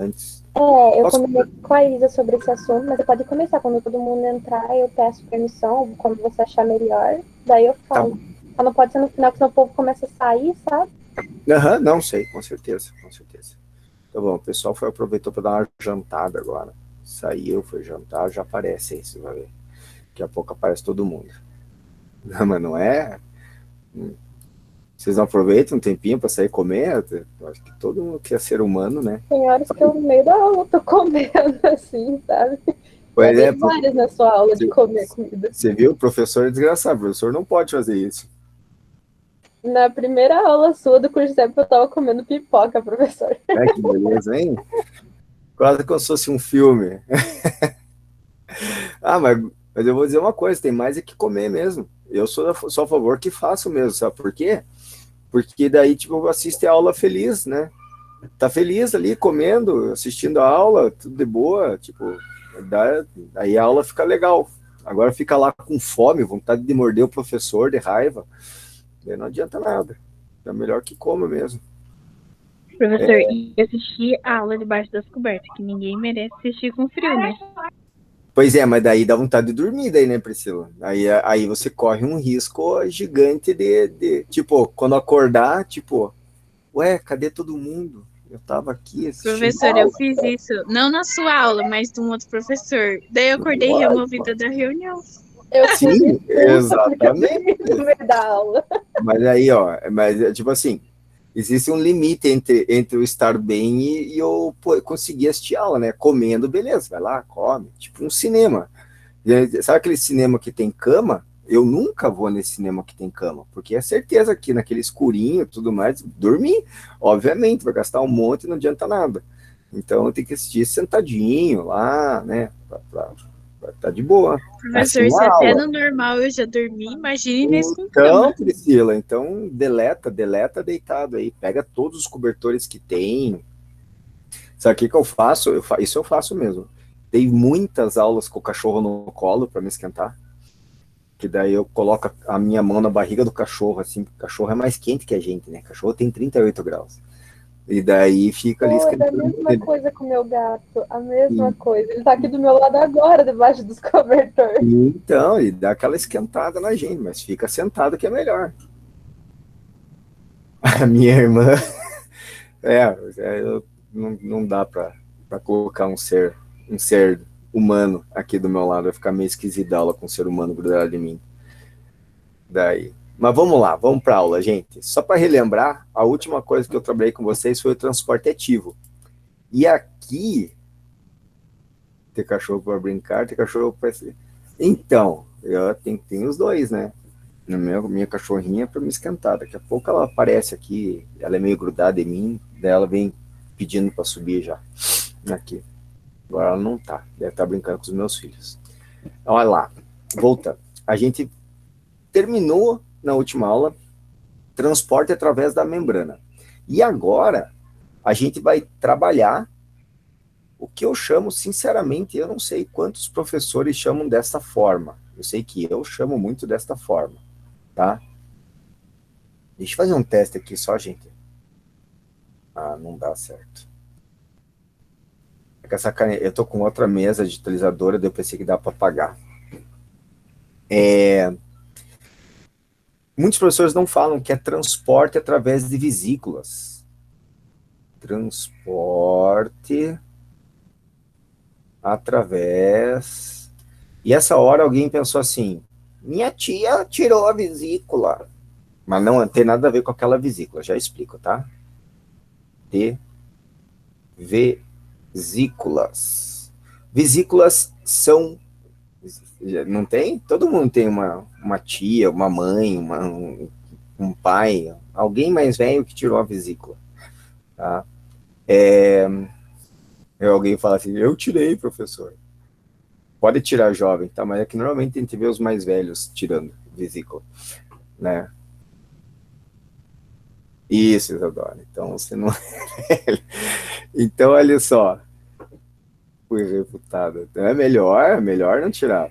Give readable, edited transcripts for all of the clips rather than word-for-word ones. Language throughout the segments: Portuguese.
antes. Eu Posso... combinei com a Isa sobre esse assunto, mas você pode começar. Quando todo mundo entrar, eu peço permissão, quando você achar melhor, daí eu Tá falo. bom. Só não pode ser no final, porque senão o povo começa a sair, sabe? Aham, não sei, com certeza, com certeza. Tá bom, o pessoal aproveitou para dar uma jantada agora. Saiu, foi jantar, já aparece aí, você vai ver. Daqui a pouco aparece todo mundo. Não, mas não é? Vocês não aproveitam um tempinho para sair comer? Eu acho que todo mundo que é ser humano, né? Tem horas que eu, no meio da aula, tô comendo assim, sabe? Já Pois dei é, várias na sua aula de comer comida. você viu? O professor é desgraçado, o professor não pode fazer isso. Na primeira aula sua do curso de eu tava comendo pipoca, professor. É, que beleza, hein? Quase como se fosse um filme. Ah, mas eu vou dizer uma coisa, tem mais é que comer mesmo. Eu sou a favor que faço mesmo, sabe por quê? Porque daí, tipo, assiste a aula feliz, né? Tá feliz ali, comendo, assistindo a aula, tudo de boa, tipo, aí a aula fica legal. Agora fica lá com fome, vontade de morder o professor, de raiva, daí não adianta nada. É melhor que coma mesmo. Professor, e assistir a aula debaixo das cobertas, que ninguém merece assistir com frio, né? Pois é, mas daí dá vontade de dormir daí, né, Priscila? Aí você corre um risco gigante tipo, quando acordar, tipo, ué, cadê todo mundo? Eu tava aqui assistindo a Professor, eu aula. fiz isso, não na sua aula, mas de um outro professor. Daí eu acordei removida da reunião. Eu fui Sim, expulsa porque eu exatamente. dormi no meio da aula. Mas aí, ó, tipo assim, existe um limite entre o estar bem e eu conseguir assistir aula, né? Comendo, beleza, vai lá, come. Tipo um cinema. Sabe aquele cinema que tem cama? Eu nunca vou nesse cinema que tem cama, porque é certeza que naquele escurinho e tudo mais, dormir, obviamente, vai gastar um monte e não adianta nada. Então tem que assistir sentadinho lá, né? Pra tá de boa. Assim Professor, na se até aula. no normal eu já dormi, imagine nesse com Então, cama. Priscila, então deleta deitado aí, pega todos os cobertores que tem. Sabe o que eu faço? Isso eu faço mesmo. Dei muitas aulas com o cachorro no colo para me esquentar, que daí eu coloco a minha mão na barriga do cachorro, assim, porque o cachorro é mais quente que a gente, né? O cachorro tem 38 graus. E daí fica ali Pô, é a esquentando mesma ele. coisa com o meu gato. A mesma E, coisa. Ele tá aqui do meu lado agora, debaixo dos cobertores. então, e dá aquela esquentada na gente, mas fica sentado que é melhor. A minha irmã, não dá para colocar um ser humano aqui do meu lado, vai ficar meio esquisita aula com um ser humano grudado em mim. Daí. Mas vamos lá, vamos para aula, gente. Só para relembrar, a última coisa que eu trabalhei com vocês foi o transporte ativo. E aqui, ter cachorro para brincar, ter cachorro para. Então, eu tenho os dois, né? Minha cachorrinha para me esquentar. Daqui a pouco ela aparece aqui, ela é meio grudada em mim, daí ela vem pedindo para subir já. Aqui. Agora ela não tá, deve estar brincando com os meus filhos. Olha lá, voltando. A gente terminou na última aula transporte através da membrana. E agora a gente vai trabalhar o que eu chamo, sinceramente, eu não sei quantos professores chamam desta forma. Eu sei que eu chamo muito desta forma, tá? Deixa eu fazer um teste aqui só, gente. Ah, não dá certo. É que essa caneta, eu tô com outra mesa digitalizadora, daí eu pensei que dá para apagar. Muitos professores não falam que é transporte através de vesículas. Transporte através. E essa hora alguém pensou assim: minha tia tirou a vesícula. Mas não tem nada a ver com aquela vesícula, já explico, tá? De vesículas. Vesículas são. Não tem? Todo mundo tem uma tia, uma mãe, um pai, alguém mais velho que tirou a vesícula. Tá? Alguém fala assim: eu tirei, professor. Pode tirar jovem, tá? Mas é que normalmente a gente vê os mais velhos tirando vesícula, né? Isso, Isadora. Então você não. Então, olha só, fui refutada. Então é melhor não tirar.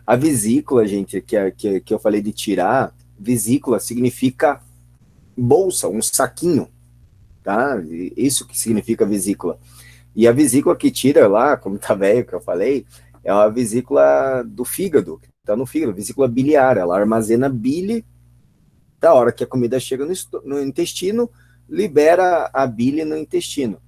A vesícula, gente, que eu falei de tirar, vesícula significa bolsa, um saquinho, tá? Isso que significa vesícula. E a vesícula que tira lá, como tá velho que eu falei, é uma vesícula do fígado, que tá no fígado, vesícula biliar, ela armazena bile, da hora que a comida chega no intestino, libera a bile no intestino,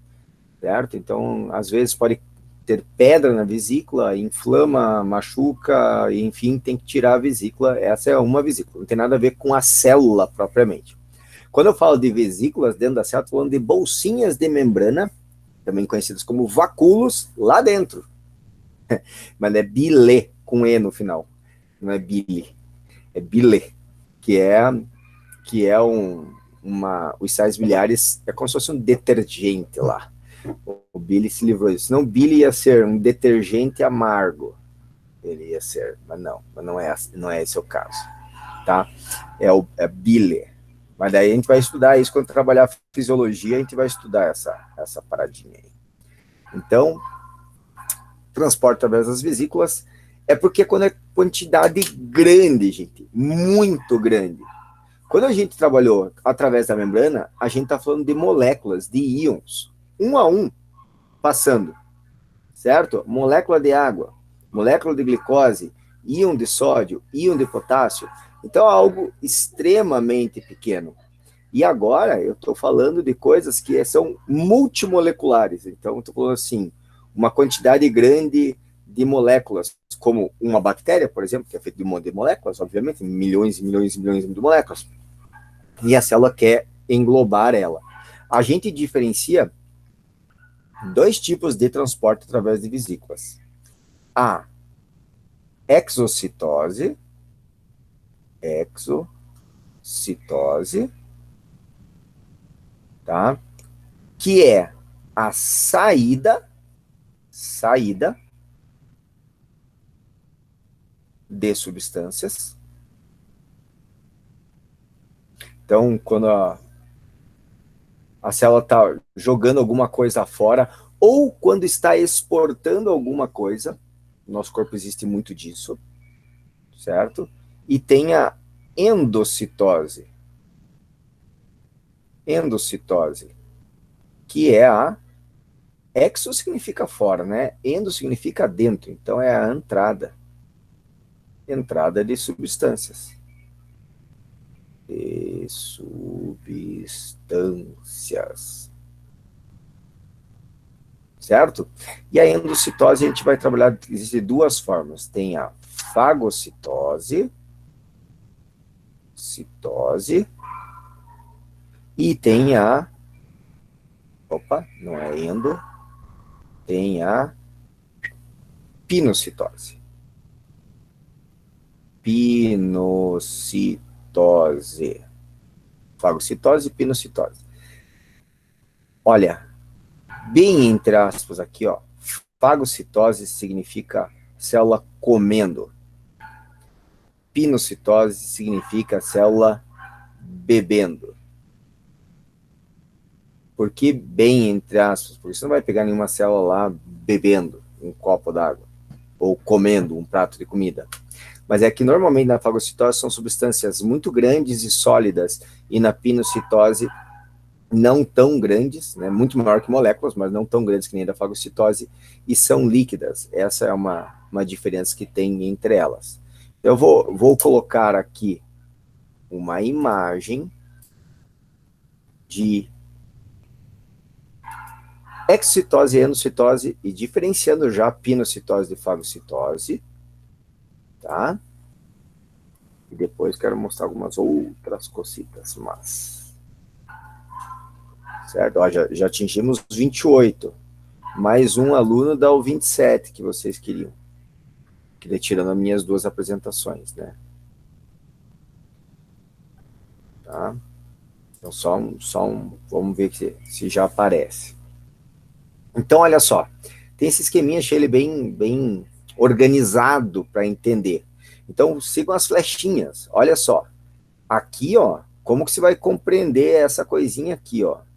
certo? Então, às vezes pode ter pedra na vesícula, inflama, machuca, enfim, tem que tirar a vesícula, essa é uma vesícula, não tem nada a ver com a célula propriamente. Quando eu falo de vesículas dentro da célula, estou falando de bolsinhas de membrana, também conhecidas como vacúolos, lá dentro. Mas é bile, com E no final, não é bile, é bile, que é os sais biliares, é como se fosse um detergente lá. O Billy se livrou disso. Senão o Billy ia ser um detergente amargo. Ele ia ser, mas não é esse o caso. Tá? É Billy. Mas daí a gente vai estudar isso quando trabalhar fisiologia, a gente vai estudar essa paradinha aí. Então, transporte através das vesículas é porque quando é quantidade grande, gente, muito grande. Quando a gente trabalhou através da membrana, a gente está falando de moléculas, de íons, um a um, passando, certo? Molécula de água, molécula de glicose, íon de sódio, íon de potássio. Então, é algo extremamente pequeno. E agora, eu estou falando de coisas que são multimoleculares. Então, estou falando assim, uma quantidade grande de moléculas, como uma bactéria, por exemplo, que é feita de um monte de moléculas, obviamente, milhões e milhões e milhões de moléculas. E a célula quer englobar ela. A gente diferencia dois tipos de transporte através de vesículas. A exocitose, tá? Que é a saída de substâncias. Então, quando a célula está jogando alguma coisa fora, ou quando está exportando alguma coisa, no nosso corpo existe muito disso, certo? E tem a endocitose. Endocitose, que é a exo significa fora, né? Endo significa dentro, então é a entrada de substâncias. De substâncias. Certo? E a endocitose a gente vai trabalhar, existem duas formas. Tem a fagocitose, e tem a, não é endo, tem a pinocitose. Fagocitose e pinocitose. Olha, bem entre aspas aqui, ó, fagocitose significa célula comendo. Pinocitose significa célula bebendo. Por que bem entre aspas? Porque você não vai pegar nenhuma célula lá bebendo um copo d'água ou comendo um prato de comida. Mas é que normalmente na fagocitose são substâncias muito grandes e sólidas, e na pinocitose não tão grandes, né, muito maior que moléculas, mas não tão grandes que nem da fagocitose, e são líquidas. Essa é uma diferença que tem entre elas. Eu vou colocar aqui uma imagem de exocitose e endocitose, e diferenciando já pinocitose de fagocitose, tá? E depois quero mostrar algumas outras cositas, mas... Certo? Ó, já atingimos 28. Mais um aluno dá o 27 que vocês queriam. Que tirando as minhas duas apresentações, né? Tá? Então, vamos ver se já aparece. Então, olha só. Tem esse esqueminha, achei ele bem organizado para entender. Então, sigam as flechinhas. Olha só. Aqui, ó, como que você vai compreender essa coisinha aqui, ó?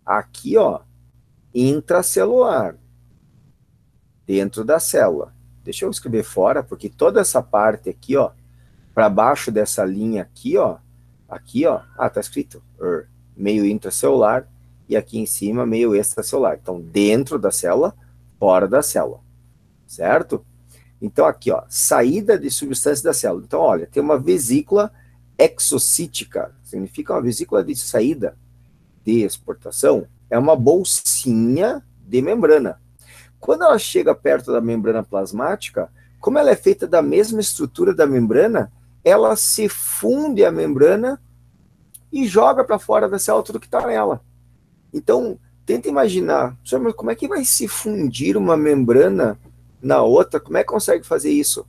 Aqui, ó, intracelular, dentro da célula. Deixa eu escrever fora, porque toda essa parte aqui, ó, para baixo dessa linha aqui, ó, tá escrito meio intracelular, e aqui em cima meio extracelular. Então, dentro da célula, fora da célula, certo? Então, aqui, ó, saída de substância da célula. Então, olha, tem uma vesícula exocítica, significa uma vesícula de saída, de exportação, é uma bolsinha de membrana. Quando ela chega perto da membrana plasmática, como ela é feita da mesma estrutura da membrana, ela se funde a membrana e joga para fora da célula tudo que está nela. Então, tenta imaginar, mas como é que vai se fundir uma membrana na outra? Como é que consegue fazer isso?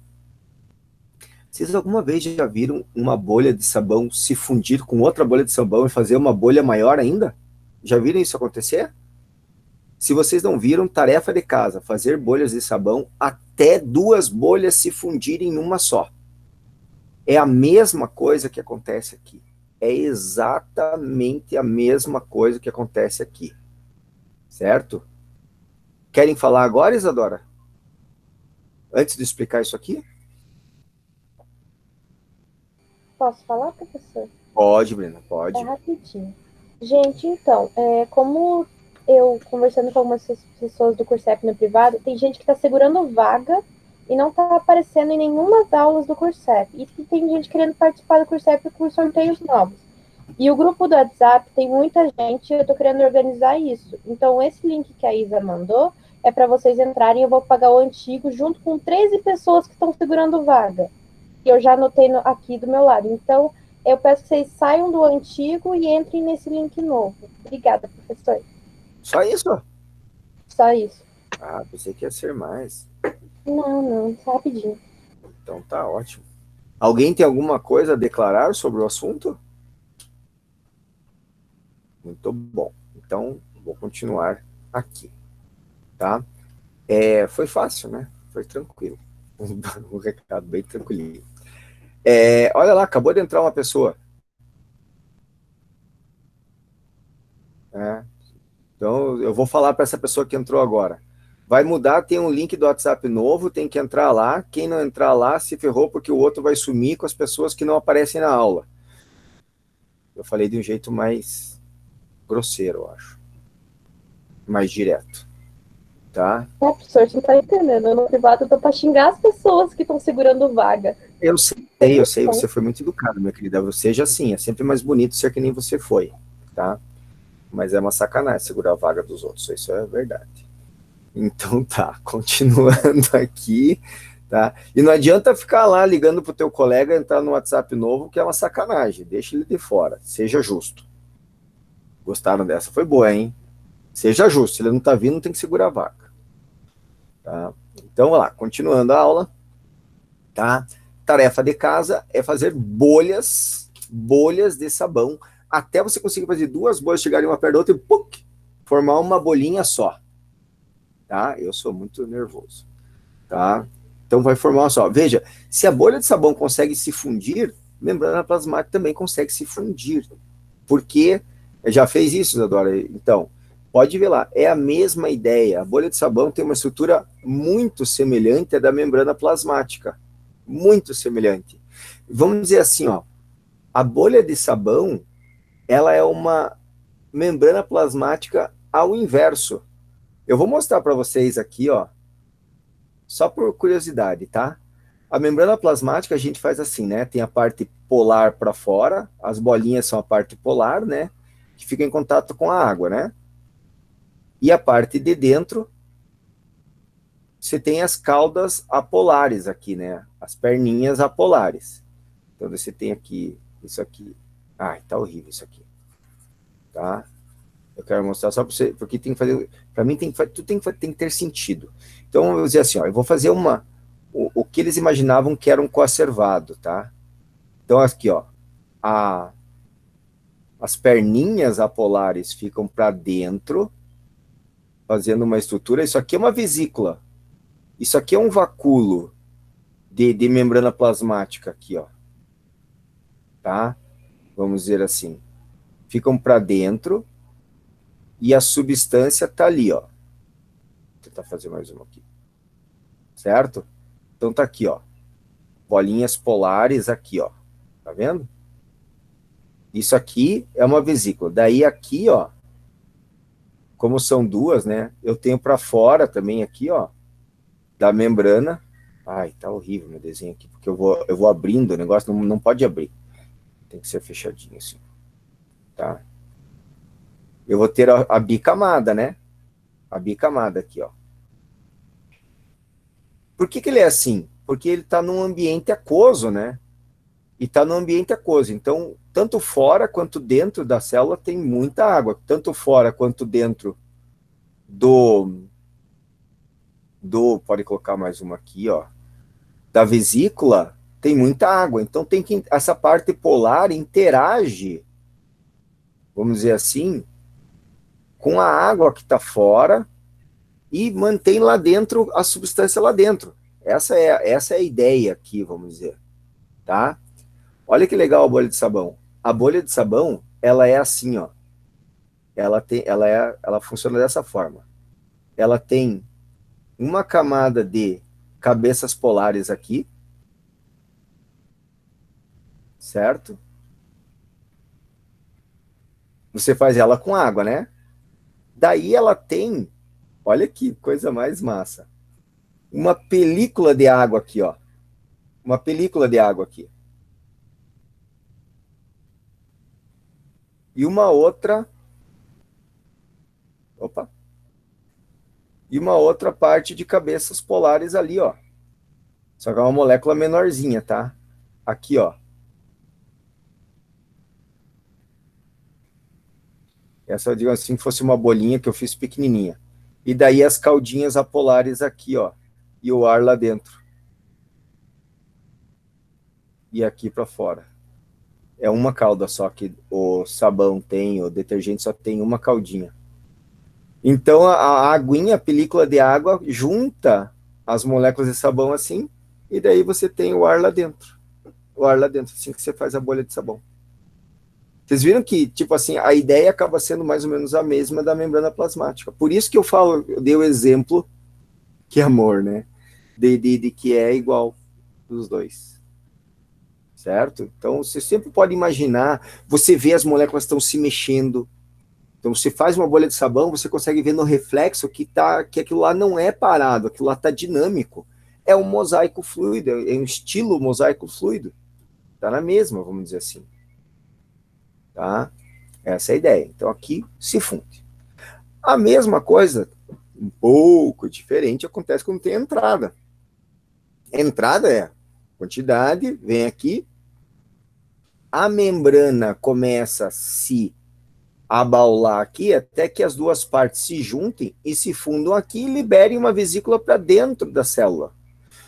Vocês alguma vez já viram uma bolha de sabão se fundir com outra bolha de sabão e fazer uma bolha maior ainda? Já viram isso acontecer? Se vocês não viram, tarefa de casa, fazer bolhas de sabão até 2 bolhas se fundirem numa só. É a mesma coisa que acontece aqui. É exatamente a mesma coisa que acontece aqui. Certo? Querem falar agora, Isadora? Antes de explicar isso aqui? Posso falar, professor? Pode, Brena, pode. É rapidinho. Gente, então, como eu conversando com algumas pessoas do Cursep no privado, tem gente que está segurando vaga e não está aparecendo em nenhuma das aulas do Cursep. E tem gente querendo participar do Cursep com sorteios novos. E o grupo do WhatsApp tem muita gente, eu estou querendo organizar isso. Então, esse link que a Isa mandou é para vocês entrarem, eu vou pagar o antigo junto com 13 pessoas que estão segurando vaga. E eu já anotei aqui do meu lado. Então, eu peço que vocês saiam do antigo e entrem nesse link novo. Obrigada, professor. Só isso? Só isso. Ah, pensei que ia ser mais. Não, só rapidinho. Então tá ótimo. Alguém tem alguma coisa a declarar sobre o assunto? Muito bom. Então, vou continuar aqui. Tá? Foi fácil, né? Foi tranquilo. Um recado bem tranquilinho. Olha lá, acabou de entrar uma pessoa. Então, eu vou falar para essa pessoa que entrou agora. Vai mudar, tem um link do WhatsApp novo, tem que entrar lá. Quem não entrar lá se ferrou porque o outro vai sumir com as pessoas que não aparecem na aula. Eu falei de um jeito mais grosseiro, eu acho. Mais direto. Tá? Professor, você não tá entendendo. Eu no privado eu tô para xingar as pessoas que estão segurando vaga. Eu sei, você foi muito educado, minha querida. Seja assim, é sempre mais bonito ser que nem você foi, tá? Mas é uma sacanagem segurar a vaga dos outros, isso é verdade. Então tá, continuando aqui, tá? E não adianta ficar lá ligando pro teu colega entrar no WhatsApp novo, que é uma sacanagem, deixa ele de fora, seja justo. Gostaram dessa? Foi boa, hein? Seja justo, se ele não tá vindo, tem que segurar a vaga. Tá? Então, vamos lá, continuando a aula, tá? Tarefa de casa é fazer bolhas de sabão, até você conseguir fazer 2 bolhas chegarem uma perto da outra e puc, formar uma bolinha só. Tá? Eu sou muito nervoso. Tá? Então vai formar uma só. Veja, se a bolha de sabão consegue se fundir, membrana plasmática também consegue se fundir. Porque já fez isso, Isadora? Então, pode ver lá, é a mesma ideia. A bolha de sabão tem uma estrutura muito semelhante à da membrana plasmática. Muito semelhante. Vamos dizer assim, ó, a bolha de sabão, ela é uma membrana plasmática ao inverso. Eu vou mostrar para vocês aqui, ó, só por curiosidade, tá? A membrana plasmática a gente faz assim, né? Tem a parte polar para fora, as bolinhas são a parte polar, né? Que fica em contato com a água, né? E a parte de dentro, você tem as caudas apolares aqui, né? As perninhas apolares. Então você tem aqui, isso aqui. Ai, tá horrível isso aqui. Tá? Eu quero mostrar só para você, porque tem que fazer, para mim tudo tem que ter sentido. Então, eu vou dizer assim, ó, eu vou fazer o que eles imaginavam que era um coacervado, tá? Então, aqui, ó, as perninhas apolares ficam para dentro, fazendo uma estrutura. Isso aqui é uma vesícula. Isso aqui é um vacúolo de membrana plasmática aqui, ó. Tá? Vamos dizer assim. Ficam para dentro. E a substância tá ali, ó. Vou tentar fazer mais uma aqui. Certo? Então tá aqui, ó. Bolinhas polares aqui, ó. Tá vendo? Isso aqui é uma vesícula. Daí aqui, ó, como são duas, né? Eu tenho para fora também aqui, ó, da membrana. Ai, tá horrível meu desenho aqui, porque eu vou abrindo, o negócio não pode abrir. Tem que ser fechadinho assim, tá? Eu vou ter a bicamada, né? A bicamada aqui, ó. Por que ele é assim? Porque ele está num ambiente aquoso, né? E está num ambiente aquoso. Então, tanto fora quanto dentro da célula tem muita água. Tanto fora quanto dentro pode colocar mais uma aqui, ó, da vesícula, tem muita água. Então, essa parte polar interage, vamos dizer assim, com a água que está fora e mantém lá dentro a substância lá dentro. Essa é a ideia aqui, vamos dizer, tá? Olha que legal a bolha de sabão. A bolha de sabão, ela é assim, ó. Ela funciona dessa forma. Ela tem uma camada de cabeças polares aqui, certo? Você faz ela com água, né? Daí ela tem, olha que coisa mais massa, uma película de água aqui, ó. Uma película de água aqui. E uma outra... Opa! E uma outra parte de cabeças polares ali, ó. Só que é uma molécula menorzinha, tá? Aqui, ó. Essa, eu digo assim, fosse uma bolinha que eu fiz pequenininha. E daí as caudinhas apolares aqui, ó. E o ar lá dentro. E aqui para fora. É uma cauda só que o sabão tem, o detergente só tem uma caudinha. Então a aguinha, a película de água, junta as moléculas de sabão assim, e daí você tem o ar lá dentro. O ar lá dentro, assim que você faz a bolha de sabão. Vocês viram que, tipo assim, a ideia acaba sendo mais ou menos a mesma da membrana plasmática. Por isso que eu dei o exemplo, que amor, né? De que é igual dos dois. Certo? Então, você sempre pode imaginar, você vê as moléculas estão se mexendo. Então, você faz uma bolha de sabão, você consegue ver no reflexo que aquilo lá não é parado, aquilo lá está dinâmico. É um mosaico fluido, é um estilo mosaico fluido. Está na mesma, vamos dizer assim. Tá? Essa é a ideia. Então, aqui se funde. A mesma coisa, um pouco diferente, acontece quando tem entrada. A entrada é quantidade, vem aqui, a membrana começa a se abaular aqui até que as duas partes se juntem e se fundam aqui e liberem uma vesícula para dentro da célula.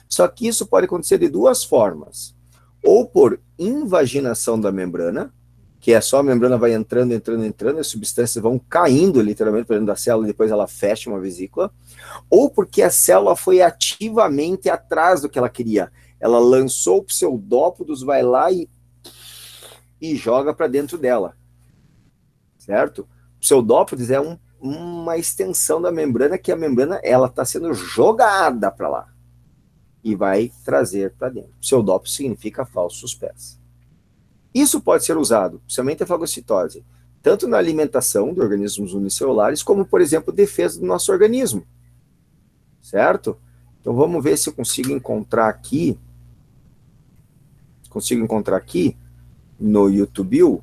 Só que isso pode acontecer de duas formas. Ou por invaginação da membrana, que é só a membrana vai entrando, e as substâncias vão caindo literalmente para dentro da célula e depois ela fecha uma vesícula, ou porque a célula foi ativamente atrás do que ela queria. Ela lançou o pseudópodos, vai lá e joga para dentro dela. Certo? O pseudópodes é uma extensão da membrana, que a membrana ela está sendo jogada para lá e vai trazer para dentro. Pseudópodes significa falsos pés. Isso pode ser usado, principalmente a fagocitose, tanto na alimentação de organismos unicelulares, como, por exemplo, defesa do nosso organismo. Certo? Então vamos ver se eu consigo encontrar aqui. No YouTube.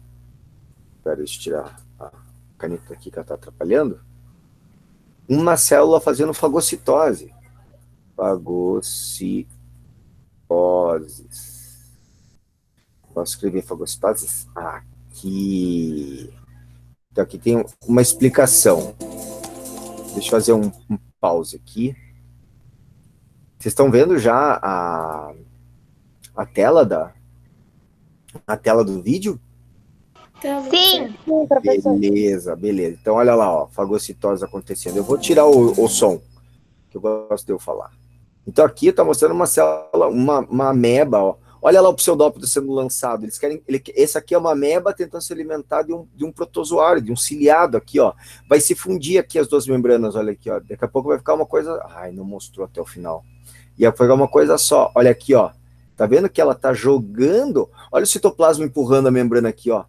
Espera eu tirar a caneta aqui que ela está atrapalhando. Uma célula fazendo fagocitose. Fagocitoses. Posso escrever fagocitoses? Aqui. Então aqui tem uma explicação. Deixa eu fazer um pause aqui. Vocês estão vendo já a tela do vídeo? Sim, professor. Beleza. Então olha lá, ó, fagocitose acontecendo. Eu vou tirar o som, que eu gosto de eu falar. Então aqui está mostrando uma célula, uma ameba, ó. Olha lá o pseudópodo sendo lançado. Esse aqui é uma ameba tentando se alimentar de um protozoário, de um ciliado aqui, ó. Vai se fundir aqui as duas membranas, olha aqui, ó. Daqui a pouco vai ficar uma coisa... Ai, não mostrou até o final. E vai ficar uma coisa só. Olha aqui, ó. Tá vendo que ela tá jogando? Olha o citoplasma empurrando a membrana aqui, ó.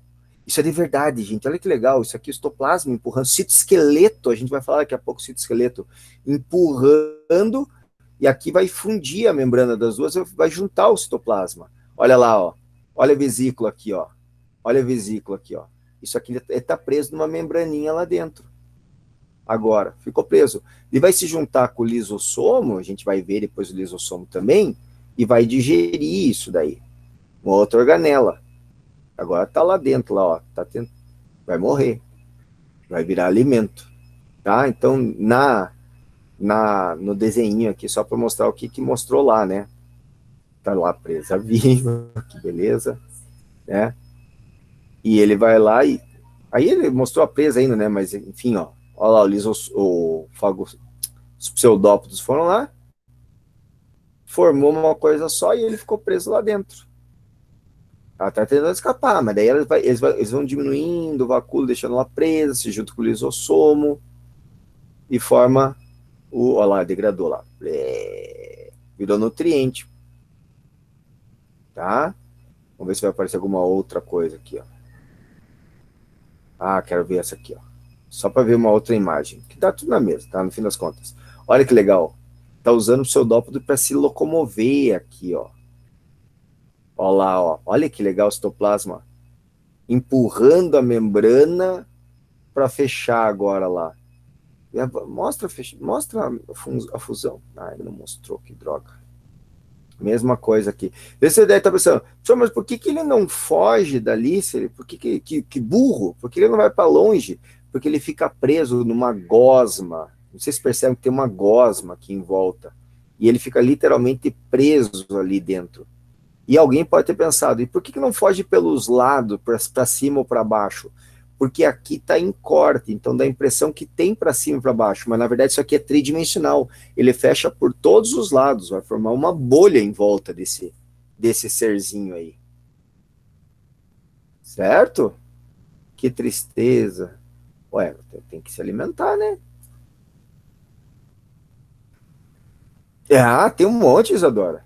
Isso é de verdade, gente. Olha que legal. Isso aqui, o citoplasma empurrando. Citoesqueleto, a gente vai falar daqui a pouco, citoesqueleto, empurrando, e aqui vai fundir a membrana das duas, vai juntar o citoplasma. Olha lá, ó. Olha a vesícula aqui, ó. Olha a vesícula aqui, ó. Isso aqui está preso numa membraninha lá dentro. Agora, ficou preso. Ele vai se juntar com o lisossomo, a gente vai ver depois o lisossomo também, e vai digerir isso daí. Uma outra organela. Agora tá lá dentro, lá, ó. Vai morrer. Vai virar alimento. Tá? Então, no desenho aqui, só para mostrar o que mostrou lá, né? Tá lá presa viva, que beleza, né? E ele vai lá e... Aí ele mostrou a presa ainda, né? Mas, enfim, ó. Olha lá, os pseudópodos foram lá, formou uma coisa só e ele ficou preso lá dentro. Ela tá tentando escapar, mas daí eles vão diminuindo o vacúolo, deixando ela presa, se junta com o lisossomo e forma o... Olha lá, degradou lá. Virou nutriente. Tá? Vamos ver se vai aparecer alguma outra coisa aqui, ó. Ah, quero ver essa aqui, ó. Só para ver uma outra imagem. Que dá tudo na mesa, tá? No fim das contas. Olha que legal. Tá usando o pseudópodo para se locomover aqui, ó. Olha lá, ó. Olha que legal o citoplasma. Empurrando a membrana para fechar agora lá. Mostra a fusão. Ah, ele não mostrou, que droga. Mesma coisa aqui. Você deve estar pensando, mas por que ele não foge dali? Por que burro? Porque ele não vai para longe? Porque ele fica preso numa gosma. Não sei se percebem que tem uma gosma aqui em volta. E ele fica literalmente preso ali dentro. E alguém pode ter pensado, e por que não foge pelos lados, para cima ou para baixo? Porque aqui está em corte, então dá a impressão que tem para cima e para baixo, mas na verdade isso aqui é tridimensional. Ele fecha por todos os lados, vai formar uma bolha em volta desse serzinho aí. Certo? Que tristeza. Ué, tem que se alimentar, né? Ah, tem um monte, Isadora.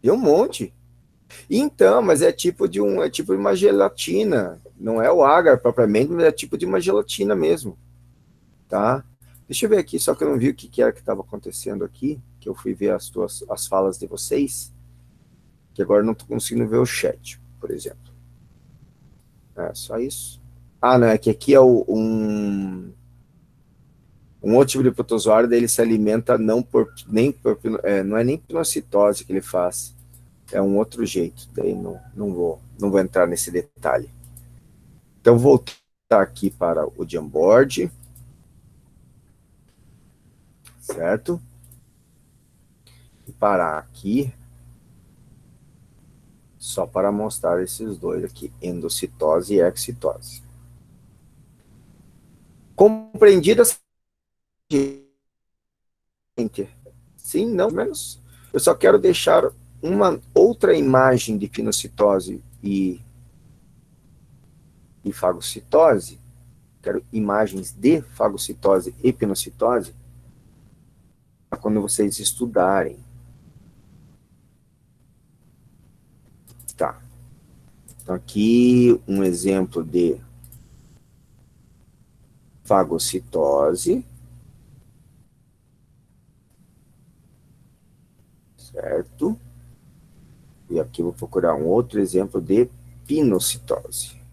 Tem um monte. Então, mas é tipo de uma gelatina. Não é o agar propriamente, mas é tipo de uma gelatina mesmo. Tá? Deixa eu ver aqui, só que eu não vi o que era que estava acontecendo aqui, que eu fui ver as falas de vocês, que agora não estou conseguindo ver o chat, por exemplo. É só isso. Ah, não, é que aqui é um outro tipo de protozoário, daí ele se alimenta não é nem pinocitose que ele faz, é um outro jeito, daí não vou entrar nesse detalhe. Então, vou voltar aqui para o Jamboard, certo? E parar aqui, só para mostrar esses dois aqui, endocitose e exitose. Compreendidas, gente? Sim, não menos. Eu só quero deixar uma outra imagem de pinocitose e fagocitose. Quero imagens de fagocitose e pinocitose para quando vocês estudarem. Tá. Então, aqui um exemplo de fagocitose. Certo? E aqui eu vou procurar um outro exemplo de pinocitose.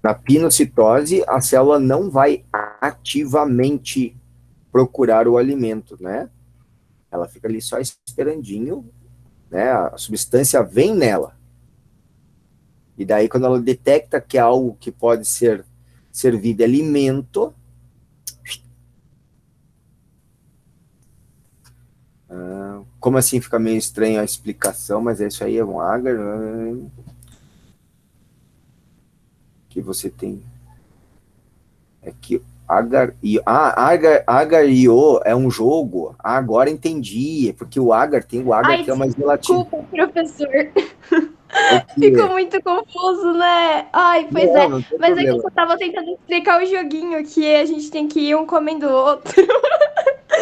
Na pinocitose, a célula não vai ativamente procurar o alimento, né? Ela fica ali só esperandinho, né? A substância vem nela. E daí, quando ela detecta que é algo que pode ser servido de alimento, como assim fica meio estranha a explicação, mas isso aí é um agar que você tem. É que Agar.io é um jogo. Ah, agora entendi. É porque o Agar tem o Agar, que é uma gelatina. Desculpa, professor. Ficou muito confuso, né? Ai, pois Não, é. não tem Mas é que problema. eu só tava tentando explicar o joguinho, que a gente tem que ir um comendo o outro.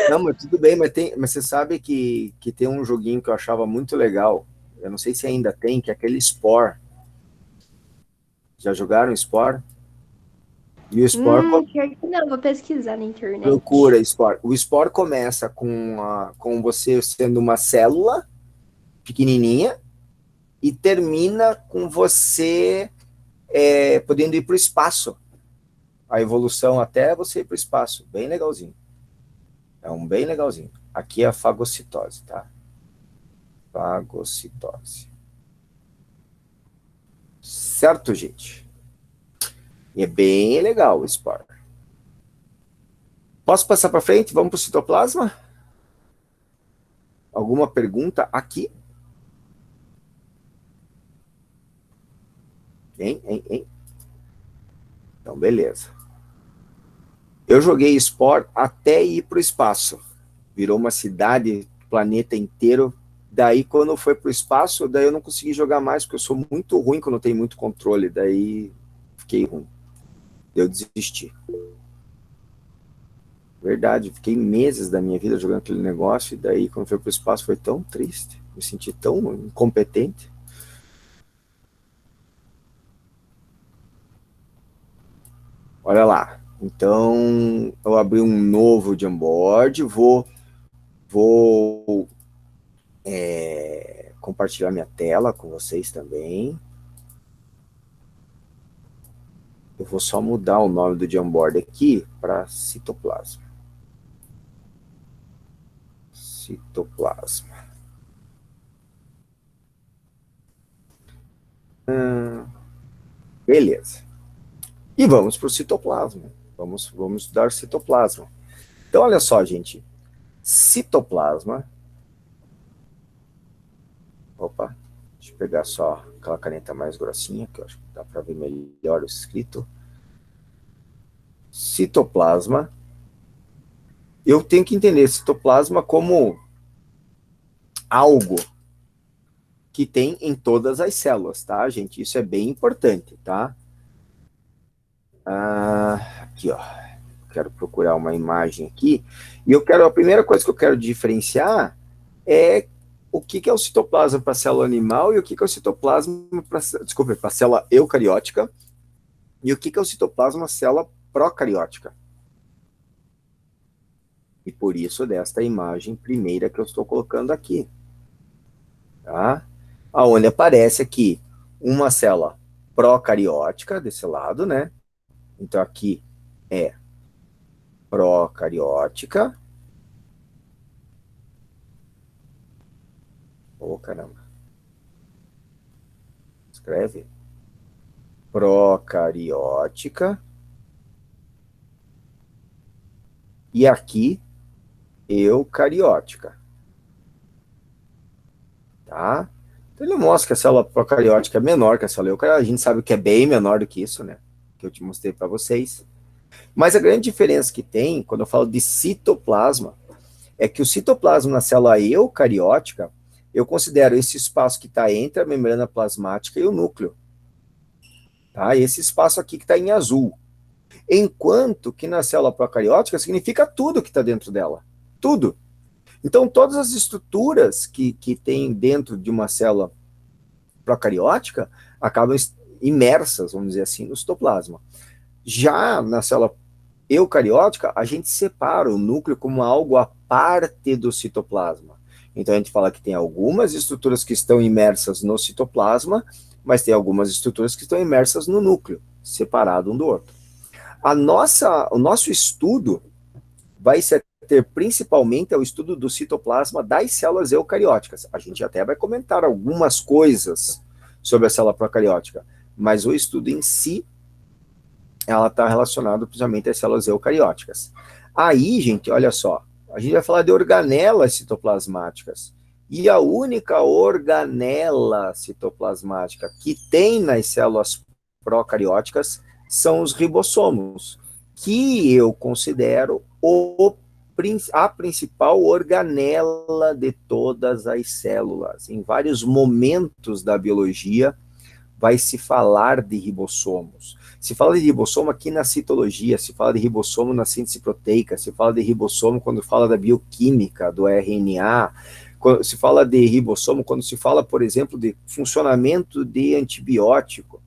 Não, mas tudo bem, mas você sabe que tem um joguinho que eu achava muito legal. Eu não sei se ainda tem, que é aquele Spore. Já jogaram Spore? E o Spore Pior que não, vou pesquisar na internet. procura Spore. O Spore começa com você sendo uma célula pequenininha e termina com você podendo ir para o espaço. A evolução até você ir para o espaço. Bem legalzinho. É um bem legalzinho. Aqui é a fagocitose, tá? Fagocitose. Certo, gente? E é bem legal o Spore. Posso passar para frente? Vamos para o citoplasma? Alguma pergunta aqui? Hein? Então, beleza. Eu joguei Spore até ir para o espaço. Virou uma cidade, planeta inteiro. Daí, quando foi para o espaço, daí eu não consegui jogar mais, porque eu sou muito ruim quando tem muito controle. Daí, fiquei ruim. Eu desisti. Verdade, fiquei meses da minha vida jogando aquele negócio, e daí, quando foi para o espaço, foi tão triste. Me senti tão incompetente. Olha lá. Então, eu abri um novo Jamboard, vou compartilhar minha tela com vocês também. Eu vou só mudar o nome do Jamboard aqui para citoplasma. Citoplasma. Beleza. E vamos para o citoplasma. Vamos estudar citoplasma. Então, olha só, gente. Citoplasma. Opa, deixa eu pegar só aquela caneta mais grossinha, que eu acho que dá para ver melhor o escrito. Citoplasma. Eu tenho que entender citoplasma como algo que tem em todas as células, tá, gente? Isso é bem importante, tá? Aqui, ó. Quero procurar uma imagem aqui. E a primeira coisa que eu quero diferenciar é o que é o citoplasma para a célula animal e o que é o citoplasma para a célula eucariótica e o que é o citoplasma célula procariótica. E por isso desta imagem primeira que eu estou colocando aqui. Tá? Onde aparece aqui uma célula procariótica desse lado, né? Então aqui é procariótica. Caramba. Escreve. Procariótica. E aqui, eucariótica. Tá? Então ele mostra que a célula procariótica é menor que a célula eucariótica. A gente sabe que é bem menor do que isso, né? Que eu te mostrei para vocês. Mas a grande diferença que tem, quando eu falo de citoplasma, é que o citoplasma na célula eucariótica, eu considero esse espaço que está entre a membrana plasmática e o núcleo. Tá? Esse espaço aqui que está em azul. Enquanto que na célula procariótica significa tudo que está dentro dela. Tudo. Então, todas as estruturas que tem dentro de uma célula procariótica acabam imersas, vamos dizer assim, no citoplasma. Já na célula eucariótica, a gente separa o núcleo como algo à parte do citoplasma. Então, a gente fala que tem algumas estruturas que estão imersas no citoplasma, mas tem algumas estruturas que estão imersas no núcleo, separado um do outro. O nosso estudo vai ser principalmente o estudo do citoplasma das células eucarióticas. A gente até vai comentar algumas coisas sobre a célula procariótica, mas o estudo em si, ela está relacionada principalmente às células eucarióticas. Aí, gente, olha só, a gente vai falar de organelas citoplasmáticas. E a única organela citoplasmática que tem nas células procarióticas são os ribossomos, que eu considero a principal organela de todas as células. Em vários momentos da biologia vai se falar de ribossomos. Se fala de ribossomo aqui na citologia, se fala de ribossomo na síntese proteica, se fala de ribossomo quando fala da bioquímica, do RNA, se fala de ribossomo quando se fala, por exemplo, de funcionamento de antibiótico.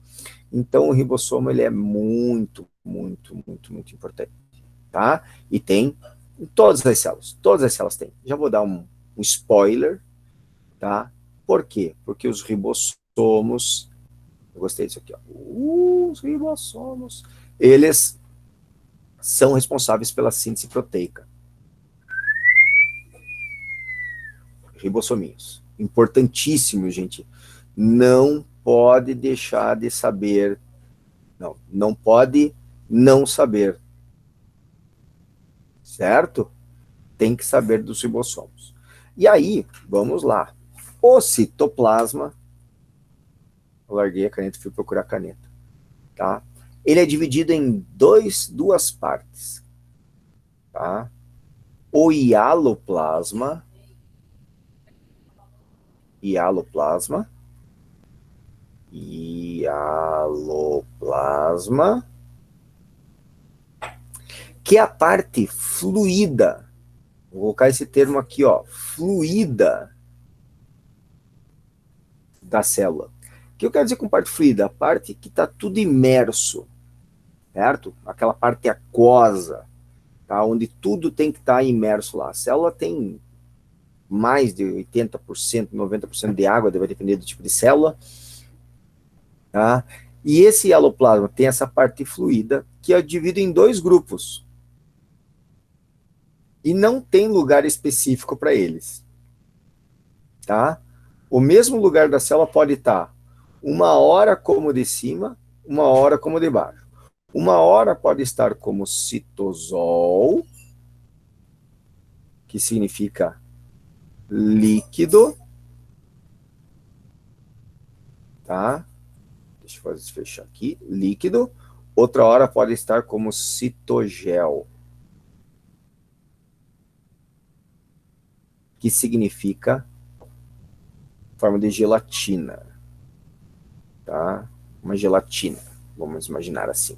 Então, o ribossomo ele é muito, muito, muito, muito importante, tá? E tem em todas as células têm. Já vou dar um spoiler, tá? Por quê? Porque os ribossomos, eu gostei disso aqui, ó. Os ribossomos, eles são responsáveis pela síntese proteica. Ribossominhos. Importantíssimo, gente. Não pode deixar de saber. Não pode não saber. Certo? Tem que saber dos ribossomos. E aí, vamos lá. O citoplasma. Eu larguei a caneta e fui procurar a caneta. Tá? Ele é dividido em duas partes. Tá? O hialoplasma. Hialoplasma, que é a parte fluida. Vou colocar esse termo aqui, ó, fluida da célula. O que eu quero dizer com parte fluida? A parte que está tudo imerso, certo? Aquela parte aquosa, tá? Onde tudo tem que estar imerso lá. A célula tem mais de 80%, 90% de água, vai depender do tipo de célula, tá? E esse hialoplasma tem essa parte fluida, que é dividido em dois grupos. E não tem lugar específico para eles, tá? O mesmo lugar da célula pode estar uma hora como de cima, uma hora como de baixo. Uma hora pode estar como citosol, que significa líquido, tá? Deixa eu fechar aqui, líquido. Outra hora pode estar como citogel, que significa forma de gelatina, tá? Uma gelatina, vamos imaginar assim,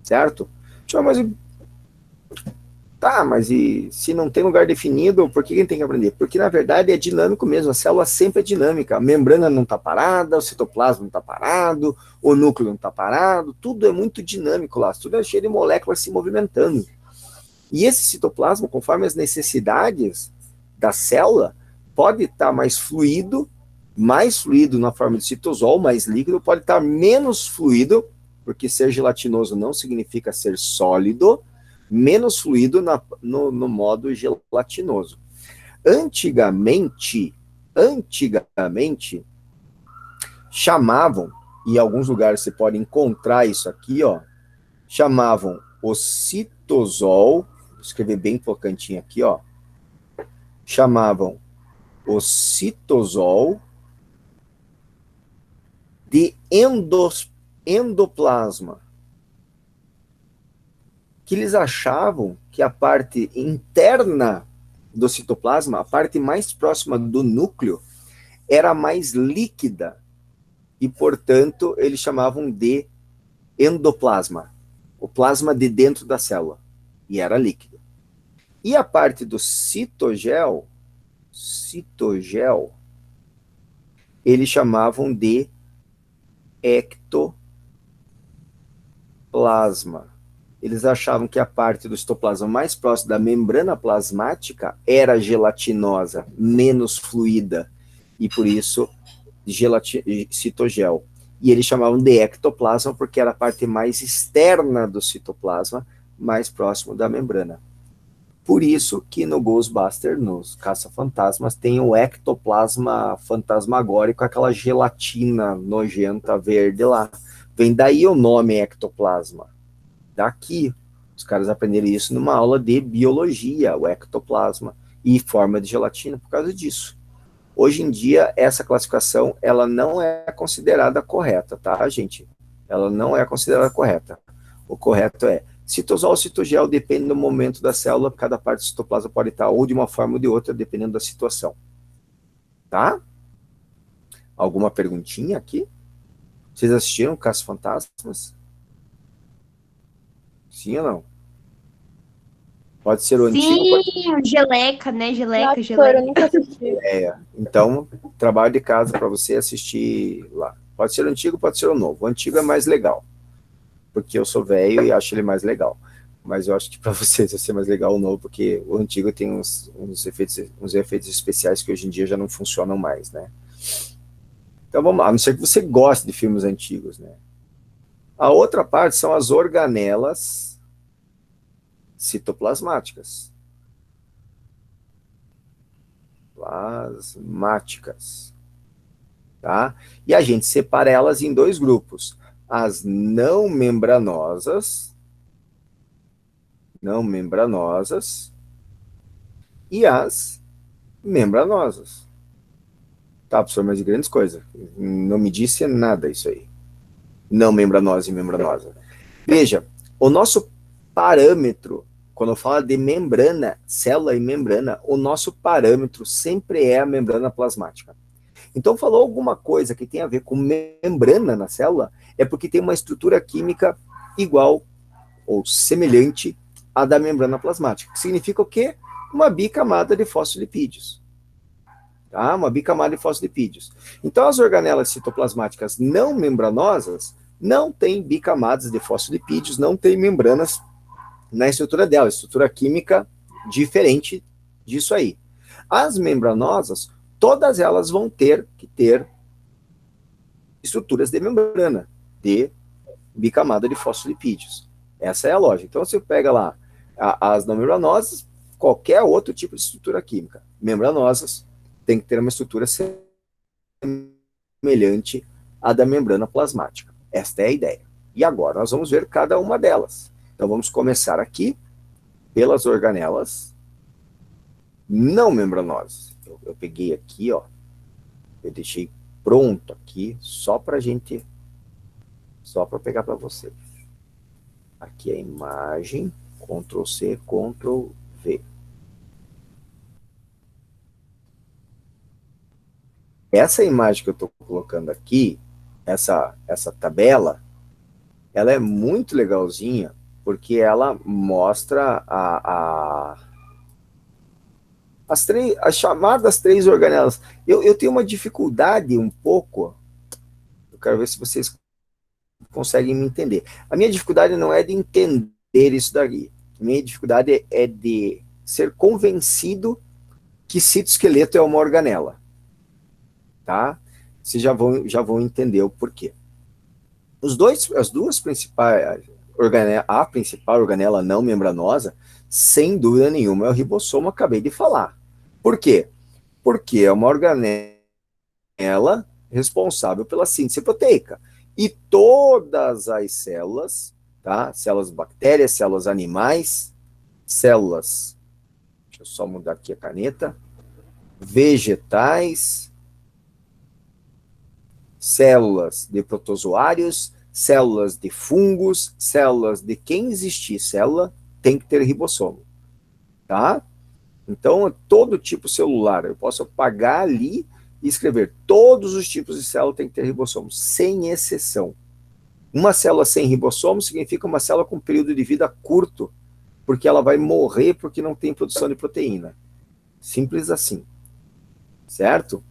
certo? Tá, mas e se não tem lugar definido, por que a gente tem que aprender? Porque, na verdade, é dinâmico mesmo, a célula sempre é dinâmica, a membrana não está parada, o citoplasma não está parado, o núcleo não está parado, tudo é muito dinâmico lá, tudo é cheio de moléculas se movimentando. E esse citoplasma, conforme as necessidades da célula, pode estar mais fluido na forma de citosol, mais líquido, pode estar menos fluido, porque ser gelatinoso não significa ser sólido, menos fluido no modo gelatinoso. Antigamente, chamavam, e em alguns lugares você pode encontrar isso aqui, ó, chamavam o citosol, vou escrever bem focantinho aqui, ó, chamavam o citosol de endoplasma, que eles achavam que a parte interna do citoplasma, a parte mais próxima do núcleo, era mais líquida, e, portanto, eles chamavam de endoplasma, o plasma de dentro da célula, e era líquido. E a parte do citogel, eles chamavam de ectoplasma. Eles achavam que a parte do citoplasma mais próxima da membrana plasmática era gelatinosa, menos fluida, e por isso citogel. E eles chamavam de ectoplasma porque era a parte mais externa do citoplasma, mais próximo da membrana. Por isso que no Ghostbuster, nos Caça-Fantasmas, tem o ectoplasma fantasmagórico, aquela gelatina nojenta verde lá. Vem daí o nome ectoplasma. Daqui, os caras aprenderam isso numa aula de biologia, o ectoplasma, e forma de gelatina por causa disso. Hoje em dia, essa classificação, ela não é considerada correta, tá, gente? Ela não é considerada correta. O correto é citosol ou citogel, depende do momento da célula, cada parte do citoplasma pode estar ou de uma forma ou de outra, dependendo da situação. Tá? Alguma perguntinha aqui? Vocês assistiram Caça-Fantasmas? Sim ou não? Pode ser o antigo. Sim, geleca, né? Geleca, Nossa, geleca. eu nunca assisti. Então, trabalho de casa para você assistir lá. Pode ser o antigo, pode ser o novo. O antigo é mais legal, porque eu sou velho e acho ele mais legal. Mas eu acho que para vocês vai ser mais legal o novo, porque o antigo tem uns efeitos especiais que hoje em dia já não funcionam mais, né? Então vamos lá, a não ser que você goste de filmes antigos, né? A outra parte são as organelas citoplasmáticas. Plasmáticas. Tá? E a gente separa elas em dois grupos. As não membranosas e as membranosas. Tá, professor, mas de grandes coisas. Não me disse nada isso aí. Não membranosa e membranosa. Veja, o nosso parâmetro, quando eu falo de membrana, célula e membrana, o nosso parâmetro sempre é a membrana plasmática. Então, falou alguma coisa que tem a ver com membrana na célula, é porque tem uma estrutura química igual ou semelhante à da membrana plasmática. Que significa o quê? Uma bicamada de fosfolipídios. Tá? Uma bicamada de fosfolipídios. Então, as organelas citoplasmáticas não membranosas não têm bicamadas de fosfolipídios, não têm membranas na estrutura dela, estrutura química diferente disso aí. As membranosas, todas elas vão ter que ter estruturas de membrana, de bicamada de fosfolipídios. Essa é a lógica. Então, você pega lá as não membranosas, qualquer outro tipo de estrutura química. Membranosas tem que ter uma estrutura semelhante à da membrana plasmática. Esta é a ideia. E agora nós vamos ver cada uma delas. Então, vamos começar aqui pelas organelas não membranosas. Eu peguei aqui, ó, eu deixei pronto aqui, só para pegar para vocês. Aqui é a imagem, Ctrl C, Ctrl V. Essa imagem que eu estou colocando aqui, essa tabela, ela é muito legalzinha, porque ela mostra as chamadas 3 organelas. Eu tenho uma dificuldade um pouco, eu quero ver se vocês conseguem me entender. A minha dificuldade não é de entender isso daqui. A minha dificuldade é de ser convencido que citoesqueleto é uma organela. Tá? Vocês já vão entender o porquê. As duas principais organelas, a principal organela não membranosa, sem dúvida nenhuma, é o ribossomo, acabei de falar. Por quê? Porque é uma organela responsável pela síntese proteica. E todas as células, tá? Células bactérias, células animais, células, deixa eu só mudar aqui a caneta, vegetais, células de protozoários, células de fungos, células de quem existir célula, tem que ter ribossomo, tá? Então, todo tipo celular, eu posso apagar ali e escrever todos os tipos de célula tem que ter ribossomo, sem exceção. Uma célula sem ribossomo significa uma célula com período de vida curto, porque ela vai morrer porque não tem produção de proteína. Simples assim, certo?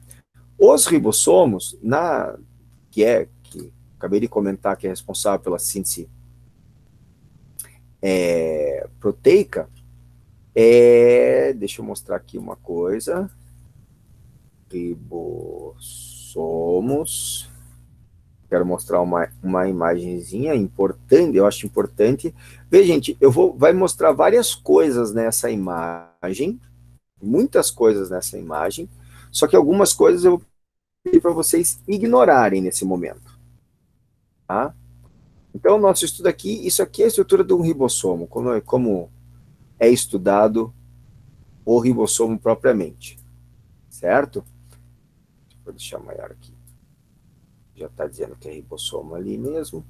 Os ribossomos, que acabei de comentar que é responsável pela síntese proteica, deixa eu mostrar aqui uma coisa. Ribossomos. Quero mostrar uma imagenzinha importante, eu acho importante. Veja, gente, vai mostrar várias coisas nessa imagem, muitas coisas nessa imagem, só que algumas coisas eu vou pedir para vocês ignorarem nesse momento. Tá? Então, nosso estudo aqui, isso aqui é a estrutura de um ribossomo, como é estudado o ribossomo propriamente. Certo? Vou deixar maior aqui. Já está dizendo que é ribossomo ali mesmo.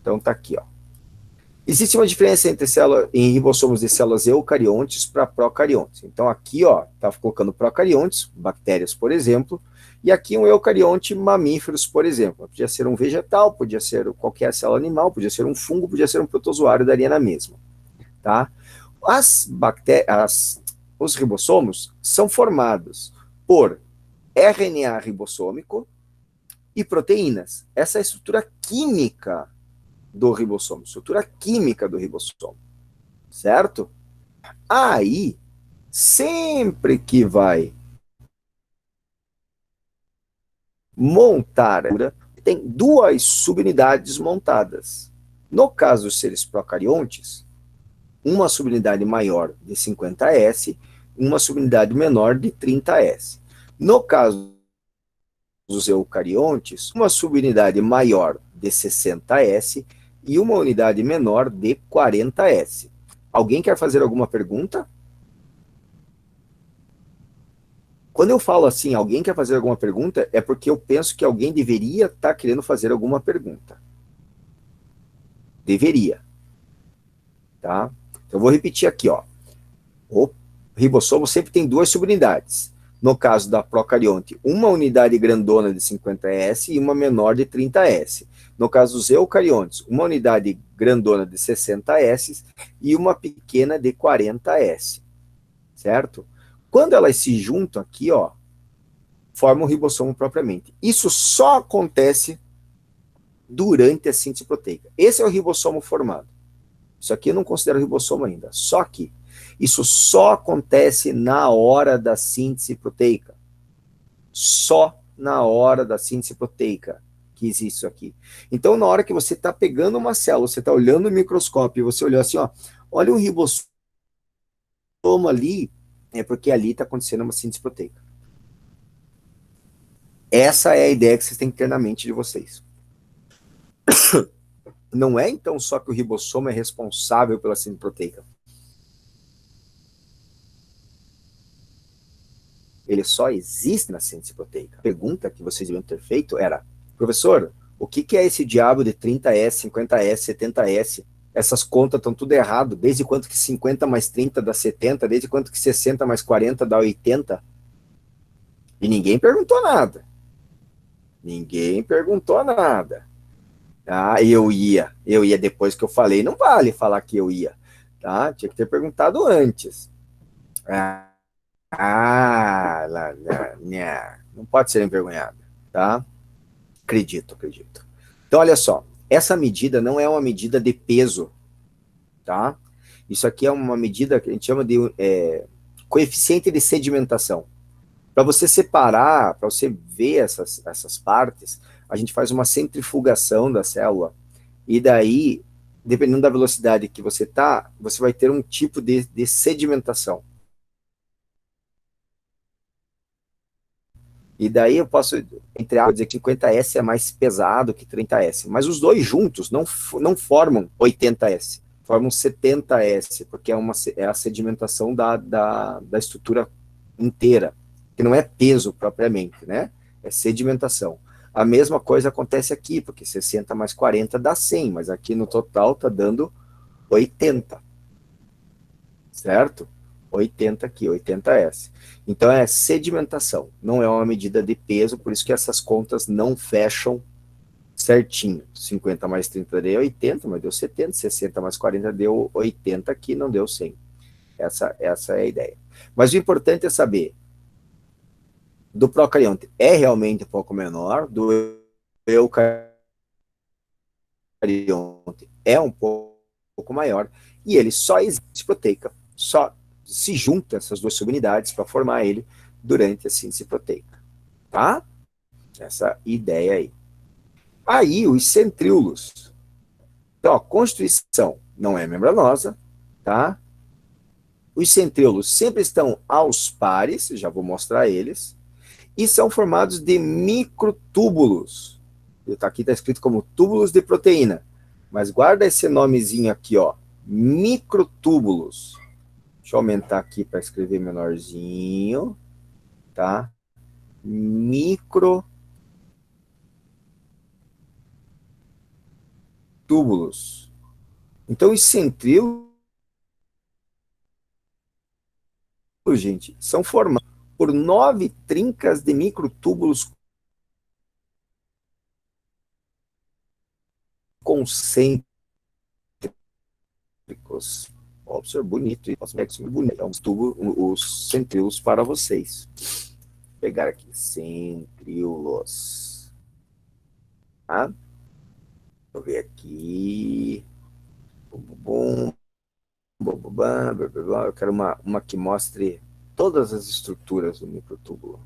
Então, está aqui, ó. Existe uma diferença em ribossomos de células eucariontes para procariontes. Então, aqui, ó, está colocando procariontes, bactérias, por exemplo, e aqui um eucarionte, mamíferos, por exemplo. Podia ser um vegetal, podia ser qualquer célula animal, podia ser um fungo, podia ser um protozoário, daria na mesma. Tá? Os ribossomos são formados por RNA ribossômico, e proteínas. Essa é a estrutura química do ribossomo, certo? Aí, sempre que vai montar, tem duas subunidades montadas. No caso dos seres procariontes, uma subunidade maior de 50S, uma subunidade menor de 30S. No caso dos eucariontes, uma subunidade maior de 60S e uma unidade menor de 40S. Alguém quer fazer alguma pergunta? Quando eu falo assim, alguém quer fazer alguma pergunta, é porque eu penso que alguém deveria estar querendo fazer alguma pergunta. Deveria. Tá? Então, eu vou repetir aqui, ó. O ribossomo sempre tem duas subunidades. No caso da procarionte, uma unidade grandona de 50S e uma menor de 30S. No caso dos eucariontes, uma unidade grandona de 60S e uma pequena de 40S. Certo? Quando elas se juntam aqui, ó, formam o ribossomo propriamente. Isso só acontece durante a síntese proteica. Esse é o ribossomo formado. Isso aqui eu não considero ribossomo ainda, só aqui. Isso só acontece na hora da síntese proteica. Só na hora da síntese proteica que existe isso aqui. Então, na hora que você está pegando uma célula, você está olhando no microscópio, e você olhou assim, ó, olha um ribossomo ali, é porque ali está acontecendo uma síntese proteica. Essa é a ideia que vocês têm que ter na mente de vocês. Não é, então, só que o ribossomo é responsável pela síntese proteica. Ele só existe na síntese proteica. A pergunta que vocês deviam ter feito era, professor, o que é esse diabo de 30S, 50S, 70S? Essas contas estão tudo errado. Desde quanto que 50 mais 30 dá 70? Desde quanto que 60 mais 40 dá 80? E ninguém perguntou nada. Ninguém perguntou nada. Ah, eu ia depois que eu falei, não vale falar que eu ia, tá? Tinha que ter perguntado antes. Não pode ser envergonhado, tá? Acredito. Então, olha só, essa medida não é uma medida de peso, tá? Isso aqui é uma medida que a gente chama de coeficiente de sedimentação. Para você separar, para você ver essas partes, a gente faz uma centrifugação da célula, e daí, dependendo da velocidade que você tá, você vai ter um tipo de sedimentação. E daí eu posso, entre aspas, dizer que 50S é mais pesado que 30S, mas os dois juntos não formam 80S, formam 70S, porque é a sedimentação da estrutura inteira, que não é peso propriamente, né? É sedimentação. A mesma coisa acontece aqui, porque 60 mais 40 dá 100, mas aqui no total está dando 80, certo? 80 aqui, 80S. Então é sedimentação, não é uma medida de peso, por isso que essas contas não fecham certinho. 50 mais 30 deu 80, mas deu 70, 60 mais 40 deu 80 aqui, não deu 100. Essa é a ideia. Mas o importante é saber, do procarionte é realmente um pouco menor, do eucarionte é um pouco maior, e ele só existe proteica, só se juntam essas duas subunidades para formar ele durante a síntese proteica, tá? Essa ideia aí. Aí, os centríolos. Então, a constituição não é membranosa, tá? Os centríolos sempre estão aos pares, já vou mostrar eles, e são formados de microtúbulos. Aqui está escrito como túbulos de proteína, mas guarda esse nomezinho aqui, ó, microtúbulos. Deixa eu aumentar aqui para escrever menorzinho, tá? Microtúbulos. Então, os centríolos, gente, são formados por 9 trincas de microtúbulos concêntricos. Observe, bonito. Bonito. Os centríolos para vocês. Vou pegar aqui, centríolos. Tá? Deixa eu ver aqui. Bum, bum, bum, bum, blá, blá, blá, blá. Eu quero uma que mostre todas as estruturas do microtúbulo.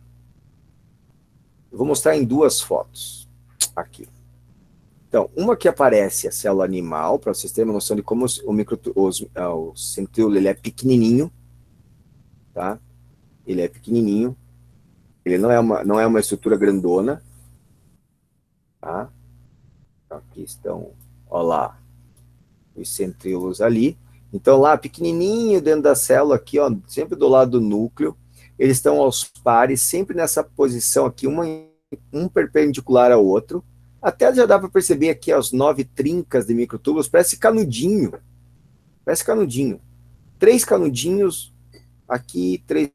Eu vou mostrar em duas fotos. Aqui. Então, uma que aparece a célula animal, para vocês terem uma noção de como o centríolo ele é pequenininho, tá? Ele é pequenininho, ele não é uma estrutura grandona, tá? Aqui estão, ó lá, os centríolos ali. Então, lá, pequenininho dentro da célula, aqui, ó, sempre do lado do núcleo, eles estão aos pares, sempre nessa posição aqui, um perpendicular ao outro. Até já dá para perceber aqui as 9 trincas de microtúbulos, parece canudinho. Parece canudinho. 3 canudinhos aqui, 3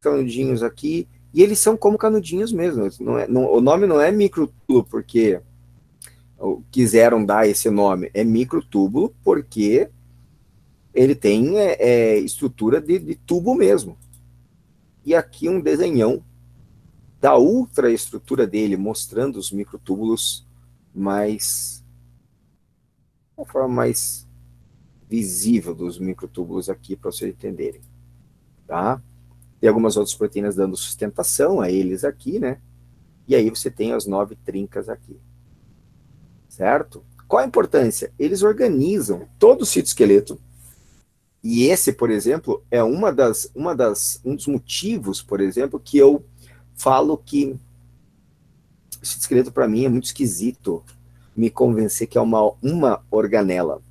canudinhos aqui, e eles são como canudinhos mesmo. O nome não é microtúbulo porque quiseram dar esse nome, é microtúbulo porque ele tem estrutura de tubo mesmo. E aqui um desenhão da ultraestrutura dele, mostrando os microtúbulos uma forma mais visível dos microtúbulos aqui, para vocês entenderem. Tá? Tem algumas outras proteínas dando sustentação a eles aqui, né? E aí você tem as 9 trincas aqui. Certo? Qual a importância? Eles organizam todo o citoesqueleto. E esse, por exemplo, é um dos motivos, por exemplo, que eu falo que o citoesqueleto para mim é muito esquisito me convencer que é uma organela.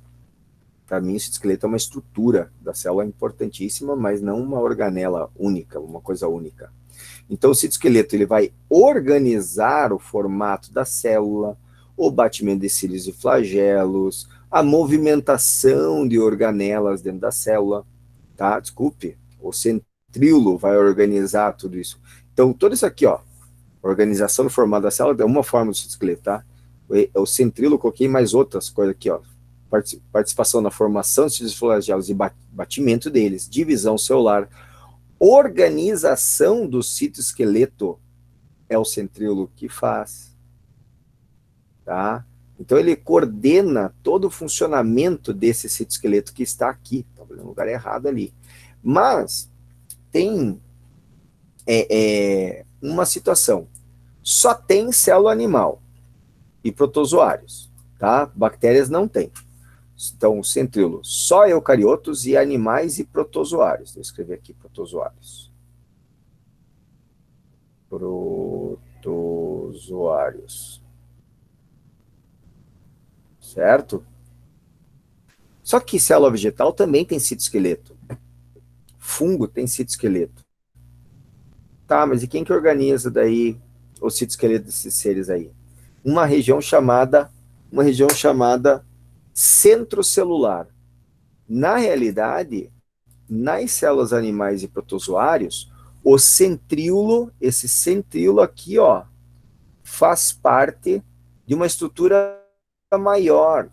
Para mim, o citoesqueleto é uma estrutura da célula importantíssima, mas não uma organela única, uma coisa única. Então, o citoesqueleto ele vai organizar o formato da célula, o batimento de cílios e flagelos, a movimentação de organelas dentro da célula, tá? Desculpe, o centríolo vai organizar tudo isso. Então, tudo isso aqui, ó, organização do formato da célula é uma forma do citoesqueleto, tá? O centríolo, eu coloquei mais outras coisas aqui, ó. Participação na formação de cílios e flagelos e batimento deles, divisão celular, organização do citoesqueleto é o centríolo que faz, tá? Então ele coordena todo o funcionamento desse citoesqueleto que está aqui, tá no lugar errado ali. Mas tem uma situação, só tem célula animal e protozoários, tá? Bactérias não tem. Então, o centríolo, só eucariotos e animais e protozoários. Vou escrever aqui protozoários. Protozoários. Certo? Só que célula vegetal também tem citoesqueleto. Fungo tem citoesqueleto. Tá, mas e quem que organiza daí o citoesqueleto desses seres aí? Uma região chamada centrocelular. Na realidade, nas células animais e protozoários, o centríolo, esse centríolo aqui, ó, faz parte de uma estrutura maior,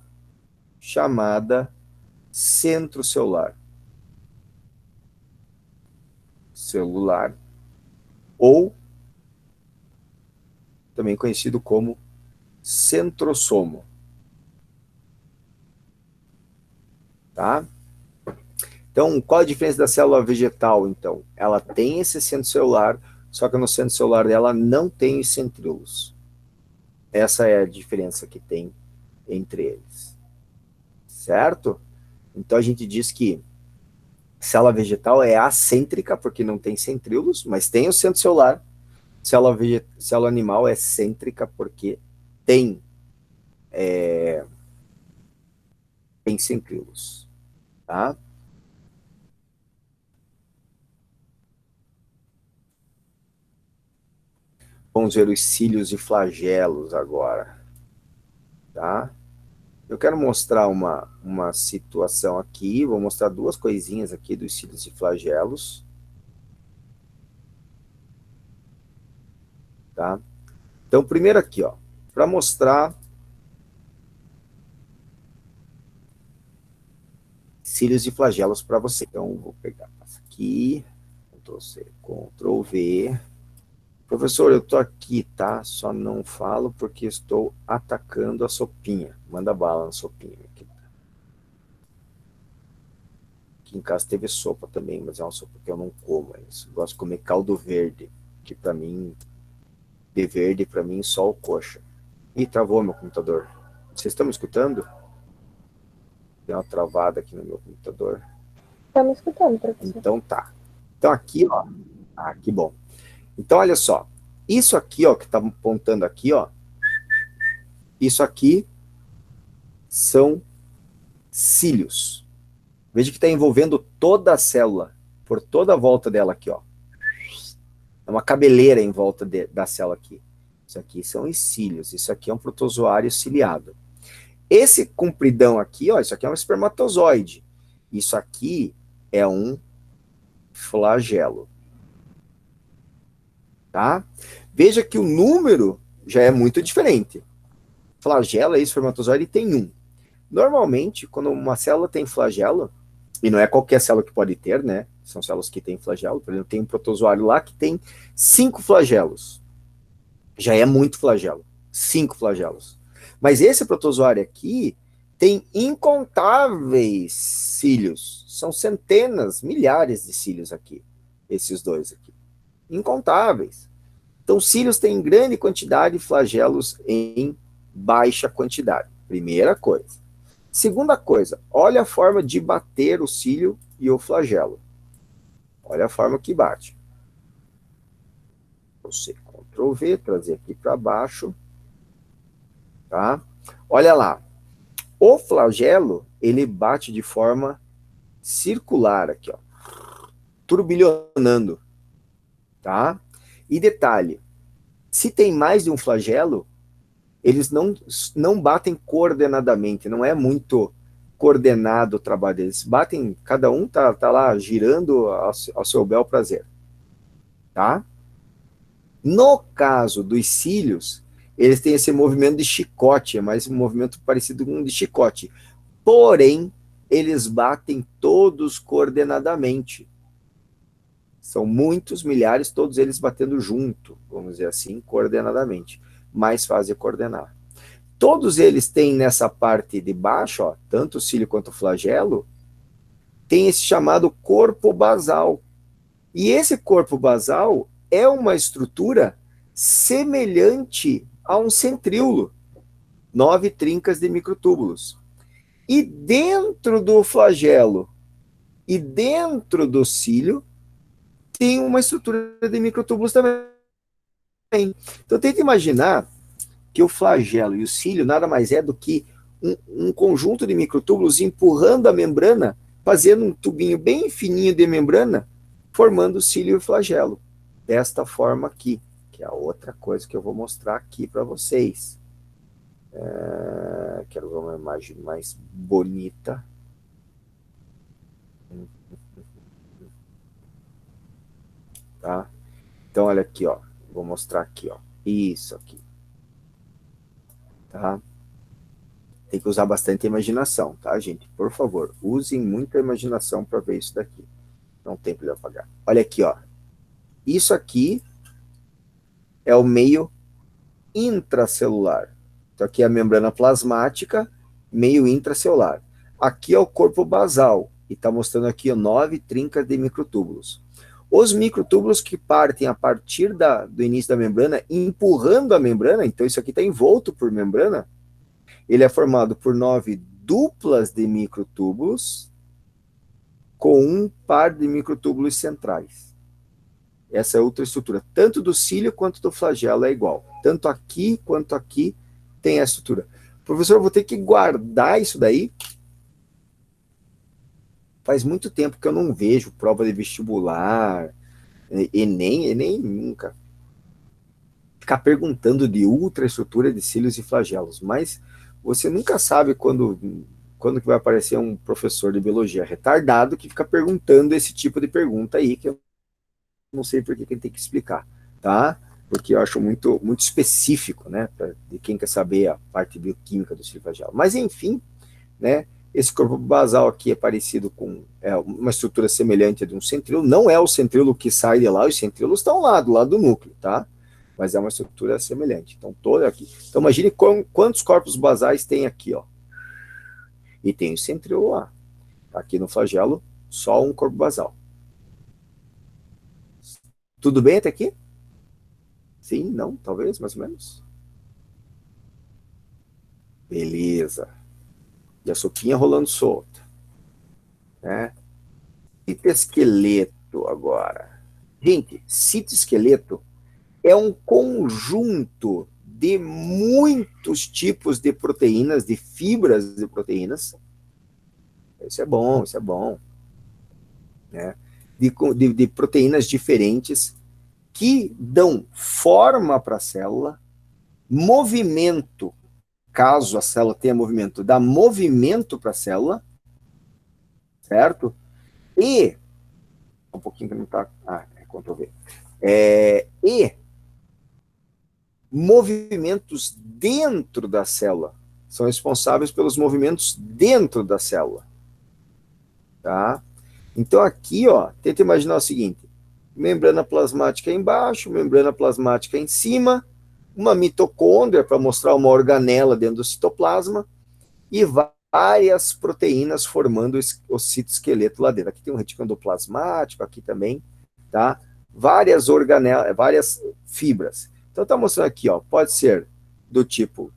chamada centrocelular. Celular, ou também conhecido como centrosomo. Tá? Então, qual a diferença da célula vegetal, então? Ela tem esse centro celular, só que no centro celular dela não tem os centríolos. Essa é a diferença que tem entre eles. Certo? Então, a gente diz que célula vegetal é acêntrica, porque não tem centríolos, mas tem o centro celular. Célula animal é cêntrica, porque tem centríolos. Tá? Vamos ver os cílios e flagelos agora. Tá? Eu quero mostrar uma situação aqui, vou mostrar duas coisinhas aqui dos cílios e flagelos. Tá? Então, primeiro aqui, ó, para mostrar cílios e flagelos para você. Então, vou pegar essa aqui, Ctrl+C, Ctrl+V. Professor, eu tô aqui, tá? Só não falo porque estou atacando a sopinha. Manda bala na sopinha. Aqui em casa teve sopa também, mas é uma sopa que eu não como. Eu gosto de comer caldo verde, que pra mim, de verde, pra mim, só o coxa. Ih, travou meu computador. Vocês estão me escutando? Tem uma travada aqui no meu computador. Tá me escutando, professor? Então tá. Então aqui, ó. Ah, que bom. Então, olha só. Isso aqui, ó, que tá apontando aqui, ó. Isso aqui são cílios. Veja que está envolvendo toda a célula, por toda a volta dela aqui, ó. É uma cabeleira em volta da célula aqui. Isso aqui são os cílios. Isso aqui é um protozoário ciliado. Esse compridão aqui, ó, isso aqui é um espermatozoide. Isso aqui é um flagelo. Tá? Veja que o número já é muito diferente. Flagelo e espermatozoide tem um. Normalmente, quando uma célula tem flagelo, e não é qualquer célula que pode ter, né? São células que têm flagelo. Por exemplo, tem um protozoário lá que tem 5 flagelos. Já é muito flagelo. 5 flagelos. Mas esse protozoário aqui tem incontáveis cílios. São centenas, milhares de cílios aqui. Esses dois aqui. Incontáveis. Então, cílios têm grande quantidade, flagelos em baixa quantidade. Primeira coisa. Segunda coisa, olha a forma de bater o cílio e o flagelo. Olha a forma que bate. Você Ctrl V, trazer aqui para baixo. Tá? Olha lá. O flagelo, ele bate de forma circular aqui, ó. Turbilhonando. Tá? E detalhe, se tem mais de um flagelo, eles não batem coordenadamente, não é muito coordenado o trabalho deles. Batem, cada um tá lá girando ao seu bel prazer. Tá? No caso dos cílios, eles têm esse movimento de chicote, é mais um movimento parecido com um de chicote. Porém, eles batem todos coordenadamente. São muitos milhares, todos eles batendo junto, vamos dizer assim, coordenadamente. Mais fácil de coordenar. Todos eles têm nessa parte de baixo, ó, tanto o cílio quanto o flagelo, tem esse chamado corpo basal. E esse corpo basal é uma estrutura semelhante a um centríolo, 9 trincas de microtúbulos. E dentro do flagelo e dentro do cílio tem uma estrutura de microtúbulos também. Então tenta imaginar que o flagelo e o cílio nada mais é do que um conjunto de microtúbulos empurrando a membrana, fazendo um tubinho bem fininho de membrana, formando o cílio e o flagelo. Desta forma aqui, que é a outra coisa que eu vou mostrar aqui para vocês. Quero ver uma imagem mais bonita. Tá? Então, olha aqui, ó. Vou mostrar aqui, ó. Isso aqui. Tá? Tem que usar bastante imaginação, tá, gente? Por favor, usem muita imaginação para ver isso daqui. Não tem para apagar. Olha aqui, ó. Isso aqui é o meio intracelular. Então, aqui é a membrana plasmática, meio intracelular. Aqui é o corpo basal, e está mostrando aqui 9 trincas de microtúbulos. Os microtúbulos que partem a partir do início da membrana, empurrando a membrana, então isso aqui está envolto por membrana, ele é formado por 9 duplas de microtúbulos com um par de microtúbulos centrais. Essa é outra estrutura. Tanto do cílio quanto do flagelo é igual. Tanto aqui quanto aqui tem a estrutura. Professor, eu vou ter que guardar isso daí. Faz muito tempo que eu não vejo prova de vestibular, Enem nunca. Ficar perguntando de ultraestrutura de cílios e flagelos, mas você nunca sabe quando que vai aparecer um professor de biologia retardado que fica perguntando esse tipo de pergunta aí, que eu não sei por que ele tem que explicar, tá? Porque eu acho muito específico, né, de quem quer saber a parte bioquímica do cílio flagelo. Mas, enfim, né, esse corpo basal aqui é parecido com uma estrutura semelhante a de um centríolo, não é o centríolo que sai de lá, os centríolos estão lá, do lado do núcleo, tá? mas é uma estrutura semelhante. Então, toda aqui. Então, imagine quantos corpos basais tem aqui, ó. E tem o centríolo lá. Aqui no flagelo, só um corpo basal. Tudo bem até aqui? Sim, não, talvez, mais ou menos. Beleza. E a sopinha rolando solta. Né? Citoesqueleto agora. Gente, citoesqueleto é um conjunto de muitos tipos de proteínas, de fibras de proteínas. Isso é bom, isso é bom. Né? De proteínas diferentes que dão forma para a célula, movimento, caso a célula tenha movimento, dá movimento para a célula, certo? E, um pouquinho que não está, é Ctrl V, e movimentos dentro da célula, são responsáveis pelos movimentos dentro da célula, tá? Então aqui, ó, tenta imaginar o seguinte, membrana plasmática embaixo, membrana plasmática em cima, uma mitocôndria para mostrar uma organela dentro do citoplasma e várias proteínas formando o citoesqueleto lá dentro. Aqui tem um retículo endoplasmático, aqui também, tá? Várias organelas, várias fibras. Então tá mostrando aqui, ó, pode ser do tipo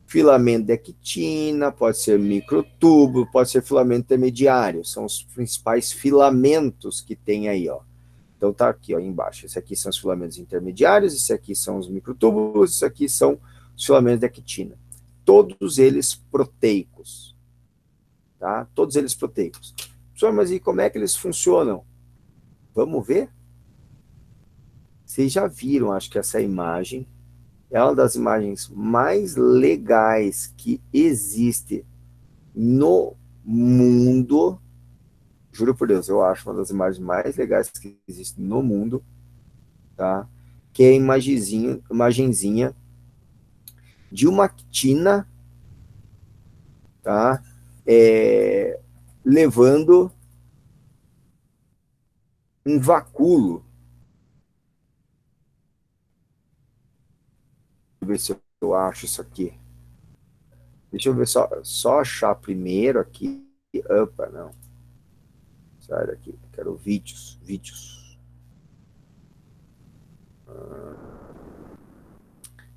filamento de actina, pode ser microtúbulo, pode ser filamento intermediário, são os principais filamentos que tem aí, ó. Então tá aqui, ó, embaixo. Esse aqui são os filamentos intermediários, esse aqui são os microtúbulos, esse aqui são os filamentos de actina. Todos eles proteicos. Tá? Todos eles proteicos. Professor, mas e como é que eles funcionam? Vamos ver? Vocês já viram, acho que essa imagem é uma das imagens mais legais que existe no mundo. Juro por Deus, eu acho uma das imagens mais legais que existe no mundo, tá? Que é a imagenzinha de uma actina, tá? Levando um vacúolo. Deixa eu ver se eu acho isso aqui. Deixa eu ver só achar primeiro aqui. Opa, não. Sai daqui, quero vídeos.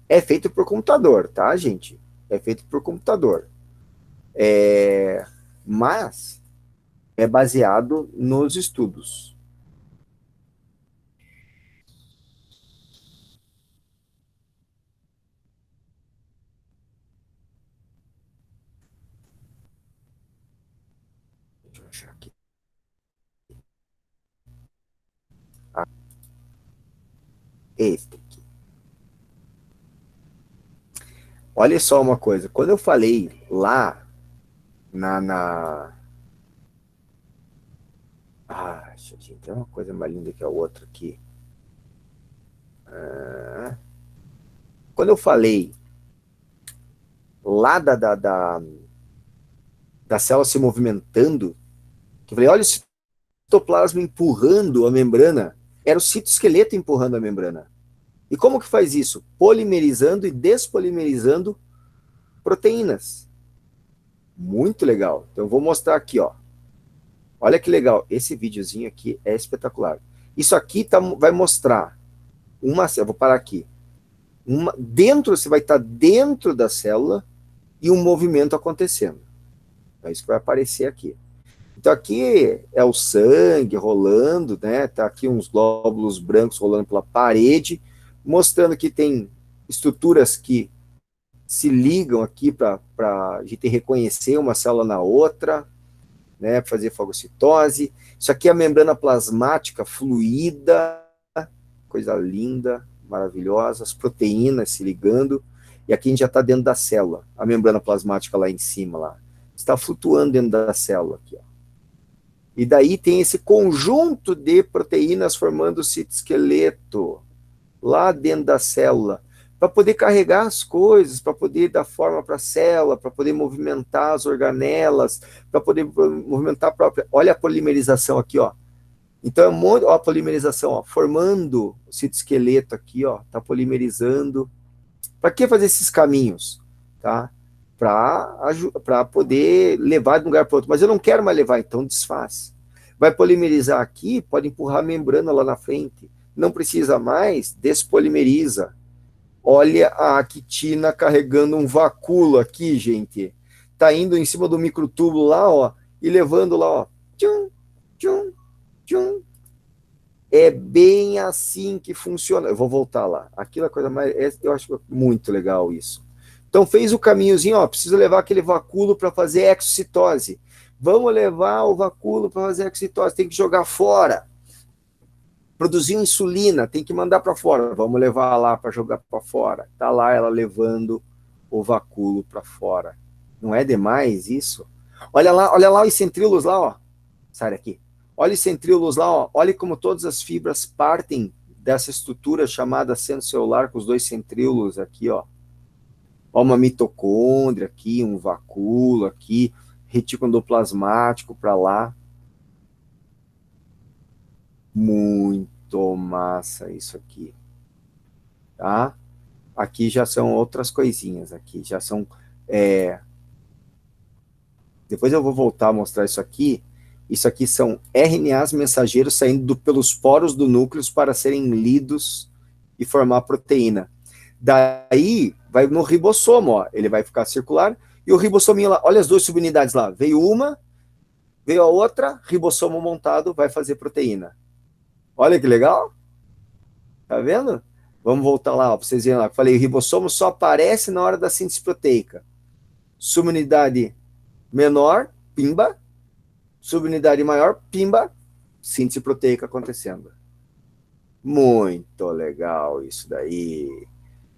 É feito por computador, tá, gente? É feito por computador. Mas é baseado nos estudos. Deixa eu achar aqui. Este aqui. Olha só uma coisa. Quando eu falei lá gente, tem uma coisa mais linda que a outra aqui. Quando eu falei lá da célula se movimentando, que eu falei, olha o citoplasma empurrando a membrana, era o citoesqueleto empurrando a membrana. E como que faz isso? Polimerizando e despolimerizando proteínas. Muito legal. Então eu vou mostrar aqui, ó. Olha que legal. Esse videozinho aqui é espetacular. Isso aqui vai mostrar eu vou parar aqui. Você vai estar dentro da célula e um movimento acontecendo. É isso que vai aparecer aqui. Então aqui é o sangue rolando, né? Tá aqui uns glóbulos brancos rolando pela parede, mostrando que tem estruturas que se ligam aqui para a gente reconhecer uma célula na outra, né? Fazer fagocitose. Isso aqui é a membrana plasmática fluida, coisa linda, maravilhosa, as proteínas se ligando, e aqui a gente já está dentro da célula, a membrana plasmática lá em cima, lá. Está flutuando dentro da célula aqui, ó. E daí tem esse conjunto de proteínas formando o citoesqueleto lá dentro da célula, para poder carregar as coisas, para poder dar forma para a célula, para poder movimentar as organelas, para poder movimentar a própria... Olha a polimerização aqui, ó. Então, ó, a polimerização, ó, formando o citoesqueleto aqui, ó, tá polimerizando. Para que fazer esses caminhos? Tá? Para poder levar de um lugar para outro. Mas eu não quero mais levar, então desfaz. Vai polimerizar aqui, pode empurrar a membrana lá na frente. Não precisa mais, despolimeriza. Olha a quitina carregando um vacúolo aqui, gente. Tá indo em cima do microtúbulo lá, ó, e levando lá, ó. Tchum, tchum, tchum. É bem assim que funciona. Eu vou voltar lá. Aquilo é a coisa mais... Eu acho muito legal isso. Então, fez o caminhozinho, ó, precisa levar aquele vacúolo para fazer exocitose. Vamos levar o vacúolo para fazer exocitose, tem que jogar fora. Produziu insulina, tem que mandar para fora. Vamos levar lá para jogar para fora. Tá lá ela levando o vacúolo para fora. Não é demais isso? Olha lá os centríolos lá, ó. Sai daqui. Olha os centríolos lá, ó. Olha como todas as fibras partem dessa estrutura chamada centro celular com os dois centríolos aqui, ó. Ó, uma mitocôndria aqui, um vacúolo aqui, retículo endoplasmático para lá. Muito massa isso aqui. Tá? Aqui já são outras coisinhas. Aqui já são... Depois eu vou voltar a mostrar isso aqui. Isso aqui são RNAs mensageiros saindo pelos poros do núcleo para serem lidos e formar proteína. Daí, vai no ribossomo, ó. Ele vai ficar circular. E o ribossominho lá, olha as duas subunidades lá. Veio uma, veio a outra, ribossomo montado, vai fazer proteína. Olha que legal. Tá vendo? Vamos voltar lá, para vocês verem lá. Falei, o ribossomo só aparece na hora da síntese proteica. Subunidade menor, pimba. Subunidade maior, pimba. Síntese proteica acontecendo. Muito legal isso daí.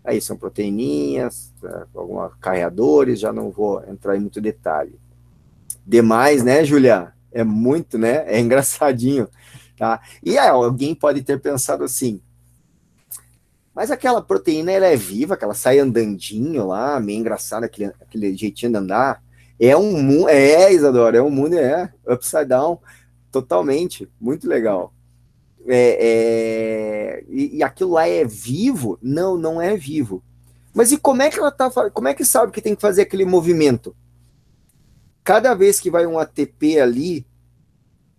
Aí são proteininhas, alguns carreadores, já não vou entrar em muito detalhe. Demais, né, Julia? É muito, né? É engraçadinho. Tá? E aí, alguém pode ter pensado assim, mas aquela proteína, ela é viva, que ela sai andandinho lá, meio engraçado, aquele jeitinho de andar. É um mundo, Isadora, é um mundo, upside down, totalmente, muito legal. E aquilo lá é vivo? Não, não é vivo. Mas e como é que ela tá, como é que sabe que tem que fazer aquele movimento? Cada vez que vai um ATP ali,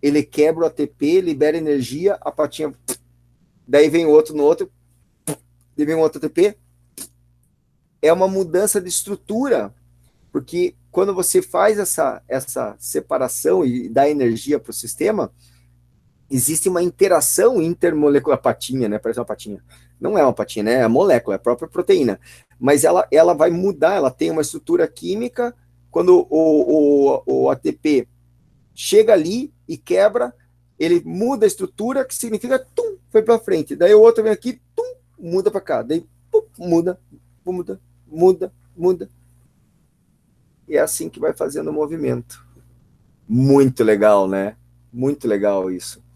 ele quebra o ATP, libera energia, a patinha, daí vem outro no outro, daí vem um outro ATP. É uma mudança de estrutura, porque quando você faz essa separação e dá energia para o sistema, existe uma interação intermolecular, patinha, né? Parece uma patinha. Não é uma patinha, né? É a molécula, é a própria proteína. Mas ela vai mudar, ela tem uma estrutura química, quando o ATP chega ali e quebra, ele muda a estrutura, que significa, tum, foi para frente. Daí o outro vem aqui, tum, muda para cá. Daí, pum, muda. E é assim que vai fazendo o movimento. Muito legal, né? Muito legal isso.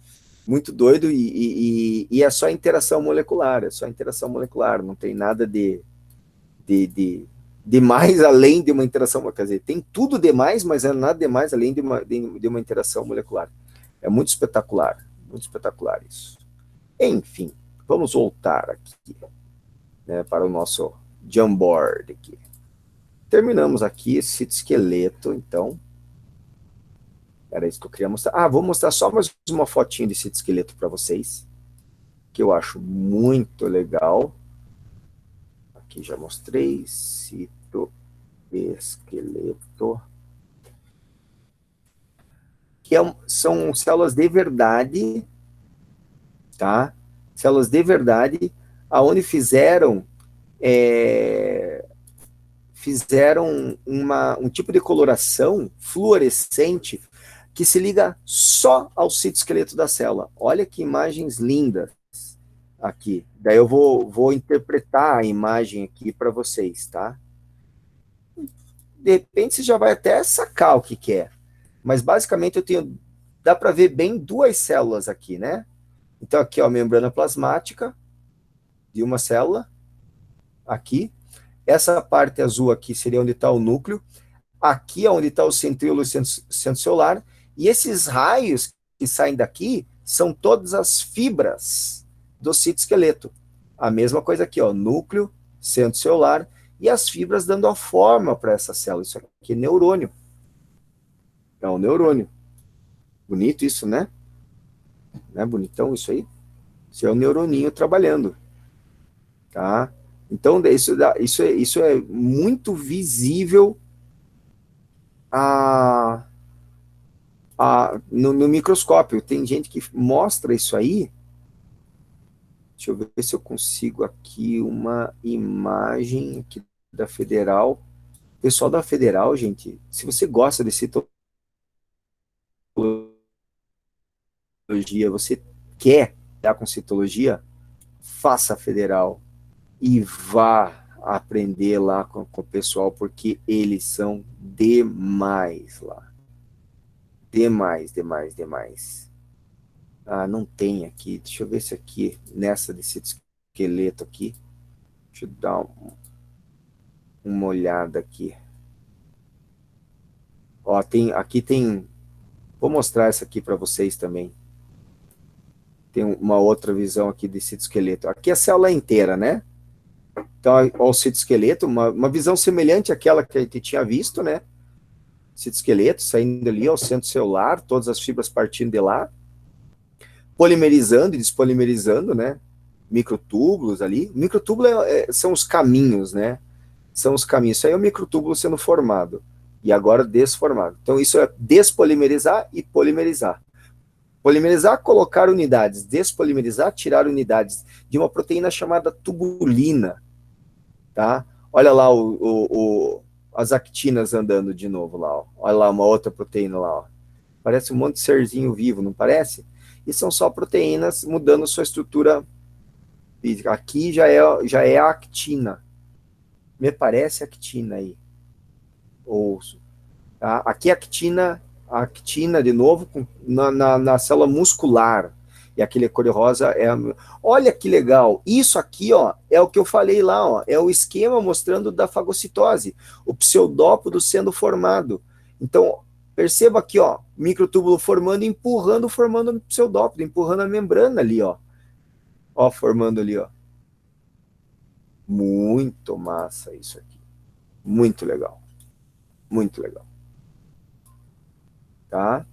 Muito doido e é só interação molecular, não tem nada de mais além de uma interação, quer dizer, tem tudo demais, mas é nada demais além de uma interação molecular. É muito espetacular isso. Enfim, vamos voltar aqui, né, para o nosso Jamboard aqui. Terminamos aqui esse citoesqueleto, então. Era isso que eu queria mostrar. Vou mostrar só mais uma fotinha de citoesqueleto para vocês, que eu acho muito legal. Aqui já mostrei, citoesqueleto. Que são células de verdade, tá? Células de verdade, aonde fizeram um tipo de coloração fluorescente que se liga só ao citoesqueleto da célula. Olha que imagens lindas aqui. Daí eu vou interpretar a imagem aqui para vocês, tá? De repente você já vai até sacar o que é. Mas basicamente dá para ver bem duas células aqui, né? Então aqui, ó, a membrana plasmática de uma célula. Aqui. Essa parte azul aqui seria onde está o núcleo. Aqui é onde está o centríolo centrocelular. E esses raios que saem daqui são todas as fibras do citoesqueleto. A mesma coisa aqui, ó, núcleo, centro celular, e as fibras dando a forma para essa célula. Isso aqui é neurônio. É um neurônio. Bonito isso, né? Não é bonitão isso aí? Isso é o neuroninho trabalhando. Tá? Então, isso é muito visível no microscópio. Tem gente que mostra isso aí. Deixa eu ver se eu consigo aqui uma imagem aqui da Federal. Pessoal da Federal, gente, se você gosta de citologia, você quer trabalhar com citologia, faça a Federal e vá aprender lá com o pessoal, porque eles são demais lá. Demais, demais, demais. Ah, não tem aqui. Deixa eu ver se aqui, nessa de citoesqueleto aqui. Deixa eu dar uma olhada aqui. Ó, aqui tem... Vou mostrar essa aqui para vocês também. Tem uma outra visão aqui de citoesqueleto. Aqui é a célula inteira, né? Então, ó, o citoesqueleto, uma visão semelhante àquela que a gente tinha visto, né? Citoesqueleto saindo ali, ó, o centro celular, todas as fibras partindo de lá, polimerizando e despolimerizando, né? Microtúbulos ali. Microtúbulo são os caminhos, né? São os caminhos. Isso aí é o microtúbulo sendo formado. E agora desformado. Então, isso é despolimerizar e polimerizar. Polimerizar, colocar unidades. Despolimerizar, tirar unidades de uma proteína chamada tubulina. Tá? Olha lá as actinas andando de novo lá. Ó. Olha lá uma outra proteína lá. Ó. Parece um monte de serzinho vivo, não parece? E são só proteínas mudando sua estrutura física. Aqui já é a actina. Me parece actina aí. Ouço. Tá? Aqui a actina de novo na célula muscular. E aquele cor-de-rosa é... Olha que legal, isso aqui, ó, é o que eu falei lá, ó, é o esquema mostrando da fagocitose, o pseudópodo sendo formado. Então, perceba aqui, ó, microtúbulo formando, formando o pseudópodo, empurrando a membrana ali, ó. Ó, formando ali, ó. Muito massa isso aqui. Muito legal. Muito legal. Tá?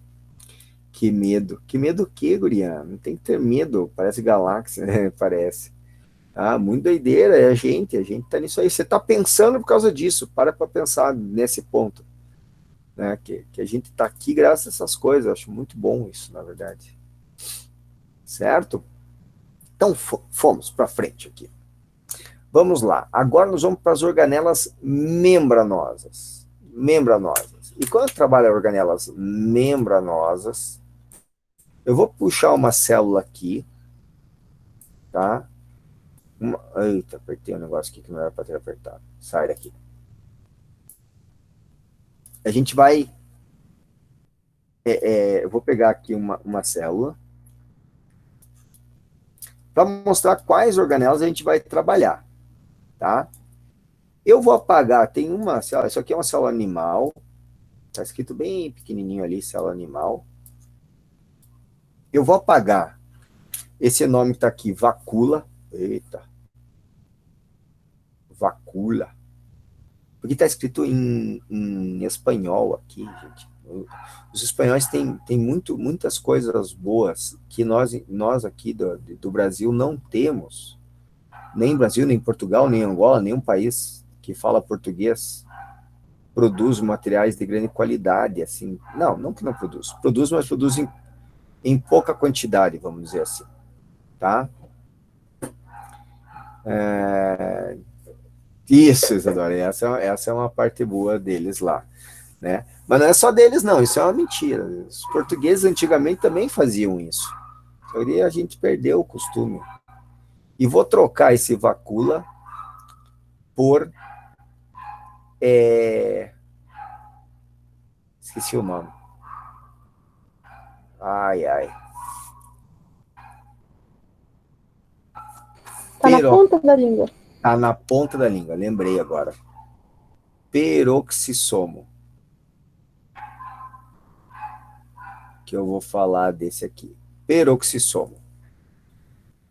Que medo. Que medo o quê, guria? Não tem que ter medo. Parece galáxia, né? Parece. Ah, muito doideira. É a gente tá nisso aí. Você tá pensando por causa disso. Para pensar nesse ponto. Né? Que a gente tá aqui graças a essas coisas. Eu acho muito bom isso, na verdade. Certo? Então, fomos para frente aqui. Vamos lá. Agora nós vamos para as organelas membranosas. Membranosas. E quando eu trabalho organelas membranosas, eu vou puxar uma célula aqui, tá? Eita, apertei um negócio aqui que não era para ter apertado. Sai daqui. A gente vai... eu vou pegar aqui uma célula para mostrar quais organelas a gente vai trabalhar, tá? Eu vou apagar, tem uma célula, isso aqui é uma célula animal, tá escrito bem pequenininho ali, célula animal. Eu vou apagar esse nome que está aqui, vacula. Eita. Vacula. Porque está escrito em espanhol aqui, gente. Os espanhóis têm muitas coisas boas que nós aqui do Brasil não temos. Nem Brasil, nem Portugal, nem Angola, nenhum país que fala português produz materiais de grande qualidade, assim. Não que não produz. Produz, mas produz em pouca quantidade, vamos dizer assim. Tá? Isso, Isadora, essa é uma parte boa deles lá, né? Mas não é só deles, não, isso é uma mentira. Os portugueses antigamente também faziam isso. A gente perdeu o costume. E vou trocar esse vacula por... Esqueci o nome. Ai. Tá na ponta da língua. Tá na ponta da língua, lembrei agora. Peroxisomo. Que eu vou falar desse aqui. peroxissomo.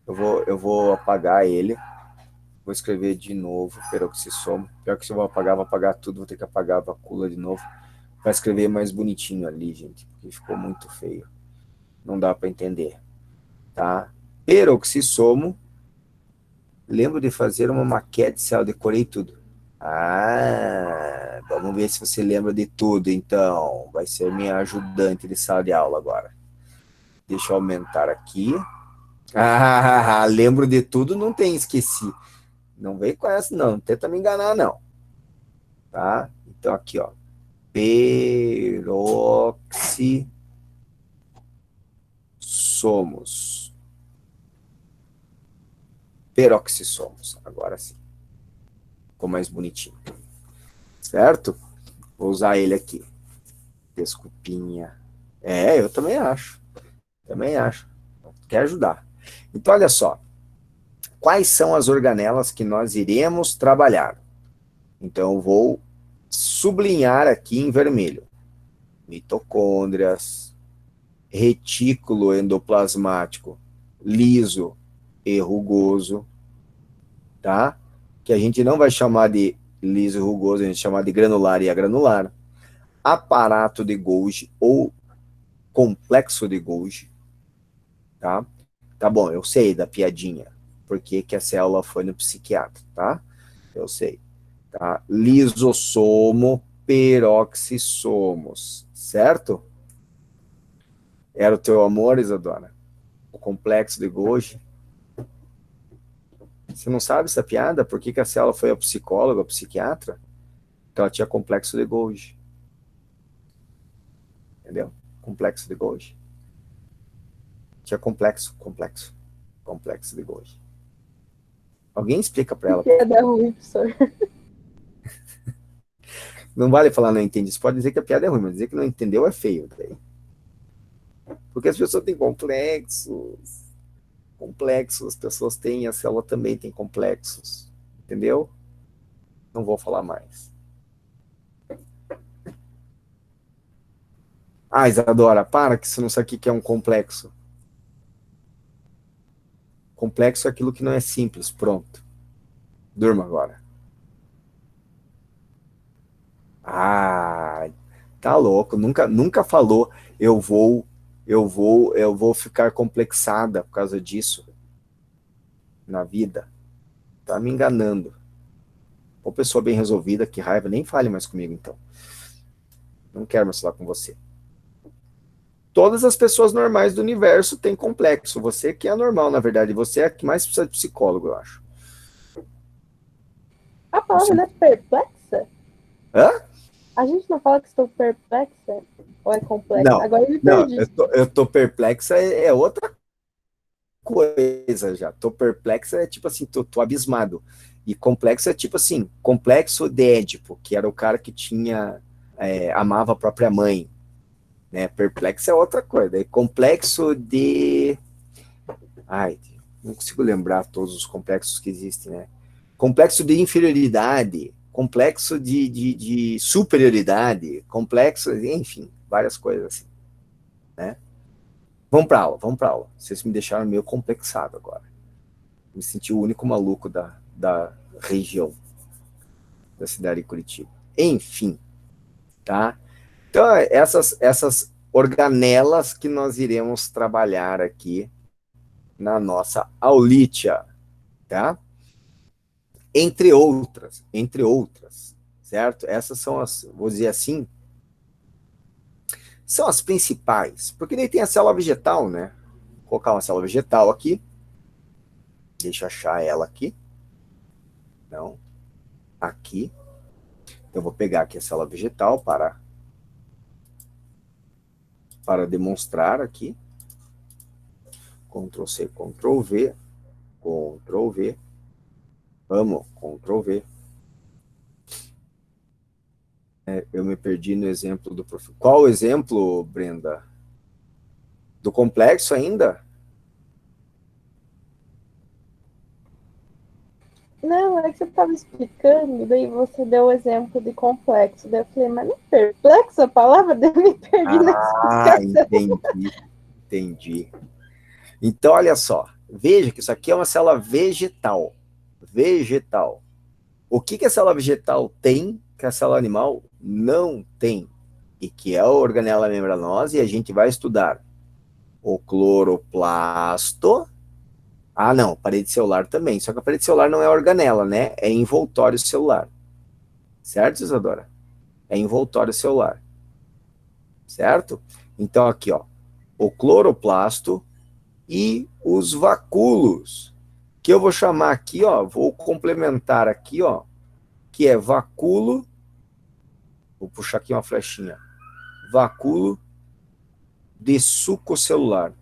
Eu vou apagar ele. Vou escrever de novo, peroxissomo. Pior que se eu vou apagar tudo, vou ter que apagar a vacula de novo. Para escrever mais bonitinho ali, gente, porque ficou muito feio. Não dá para entender, tá? Peroxissomo. Lembro de fazer uma maquete, se eu decorei tudo. Ah, vamos ver se você lembra de tudo, então. Vai ser minha ajudante de sala de aula agora. Deixa eu aumentar aqui. Ah, lembro de tudo, não tem, esqueci. Não vem com essa, não. Não tenta me enganar, não. Tá? Então, aqui, ó. Peroxissomos. Peroxissomos. Agora sim. Ficou mais bonitinho. Certo? Vou usar ele aqui. Desculpinha. Eu também acho. Também acho. Quer ajudar. Então, olha só. Quais são as organelas que nós iremos trabalhar? Então, eu vou sublinhar aqui em vermelho. Mitocôndrias, retículo endoplasmático liso e rugoso, tá? Que a gente não vai chamar de liso e rugoso, a gente vai chamar de granular e agranular. Aparato de Golgi ou complexo de Golgi, tá? Tá bom, eu sei da piadinha, porque que a célula foi no psiquiatra, tá? Eu sei, tá? Lisossomo, peroxissomos, certo? Era o teu amor, Isadora? O complexo de Golgi. Você não sabe essa piada? Por que a célula foi ao psicólogo, ao psiquiatra? Porque ela tinha complexo de Golgi. Entendeu? Complexo de Golgi. Tinha complexo de Golgi. Alguém explica para ela. Piada ruim, professor. Não vale falar não entendi. Você pode dizer que a piada é ruim, mas dizer que não entendeu é feio. Daí. Porque as pessoas têm complexos. As pessoas têm, a célula também tem complexos. Entendeu? Não vou falar mais. Ah, Isadora, para que você não sabe o que é um complexo. Complexo é aquilo que não é simples, pronto. Durma agora. Ah, tá louco, nunca falou eu vou ficar complexada por causa disso na vida. Tá me enganando. Uma pessoa bem resolvida, que raiva, nem fale mais comigo então. Não quero mais falar com você. Todas as pessoas normais do universo têm complexo. Você que é anormal, na verdade. Você é que mais precisa de psicólogo, eu acho. A palavra não é perplexa? Hã? A gente não fala que estou perplexa? Ou é complexa? Não, Agora eu me não, perdi. eu tô perplexa, é outra coisa já. Tô perplexa é tipo assim, tô abismado. E complexo é tipo assim, complexo de Édipo, que era o cara que tinha, amava a própria mãe. Né? Perplexo é outra coisa. É complexo de... Ai, não consigo lembrar todos os complexos que existem, né? Complexo de inferioridade, complexo de superioridade, complexo, enfim, várias coisas assim, né? Vamos para aula. Vocês me deixaram meio complexado agora. Me senti o único maluco da região, da cidade de Curitiba. Enfim, tá? Então, essas organelas que nós iremos trabalhar aqui na nossa aulitia, tá? Entre outras, certo? Essas são as, vou dizer assim, são as principais, porque daí tem a célula vegetal, né? Vou colocar uma célula vegetal aqui, deixa eu achar ela aqui, não, aqui, eu vou pegar aqui a célula vegetal para demonstrar aqui, Ctrl C, Ctrl V, Ctrl V, vamos, Ctrl V. Eu me perdi no exemplo do professor. Qual o exemplo, Brenda? Do complexo ainda? Não, é que você estava explicando, daí você deu o exemplo de complexo. Daí eu falei, mas não é perplexo a palavra? Daí eu me perdi na explicação. Entendi. Então, olha só. Veja que isso aqui é uma célula vegetal. Vegetal. O que a célula vegetal tem que a célula animal não tem? E que é a organela membranosa, e a gente vai estudar o cloroplasto. Ah, não, parede celular também. Só que a parede celular não é organela, né? É envoltório celular. Certo, Isadora? É envoltório celular. Certo? Então, aqui, ó. O cloroplasto e os vacúolos. Que eu vou chamar aqui, ó. Vou complementar aqui, ó. Que é vacúolo. Vou puxar aqui uma flechinha. Vacúolo de suco celular.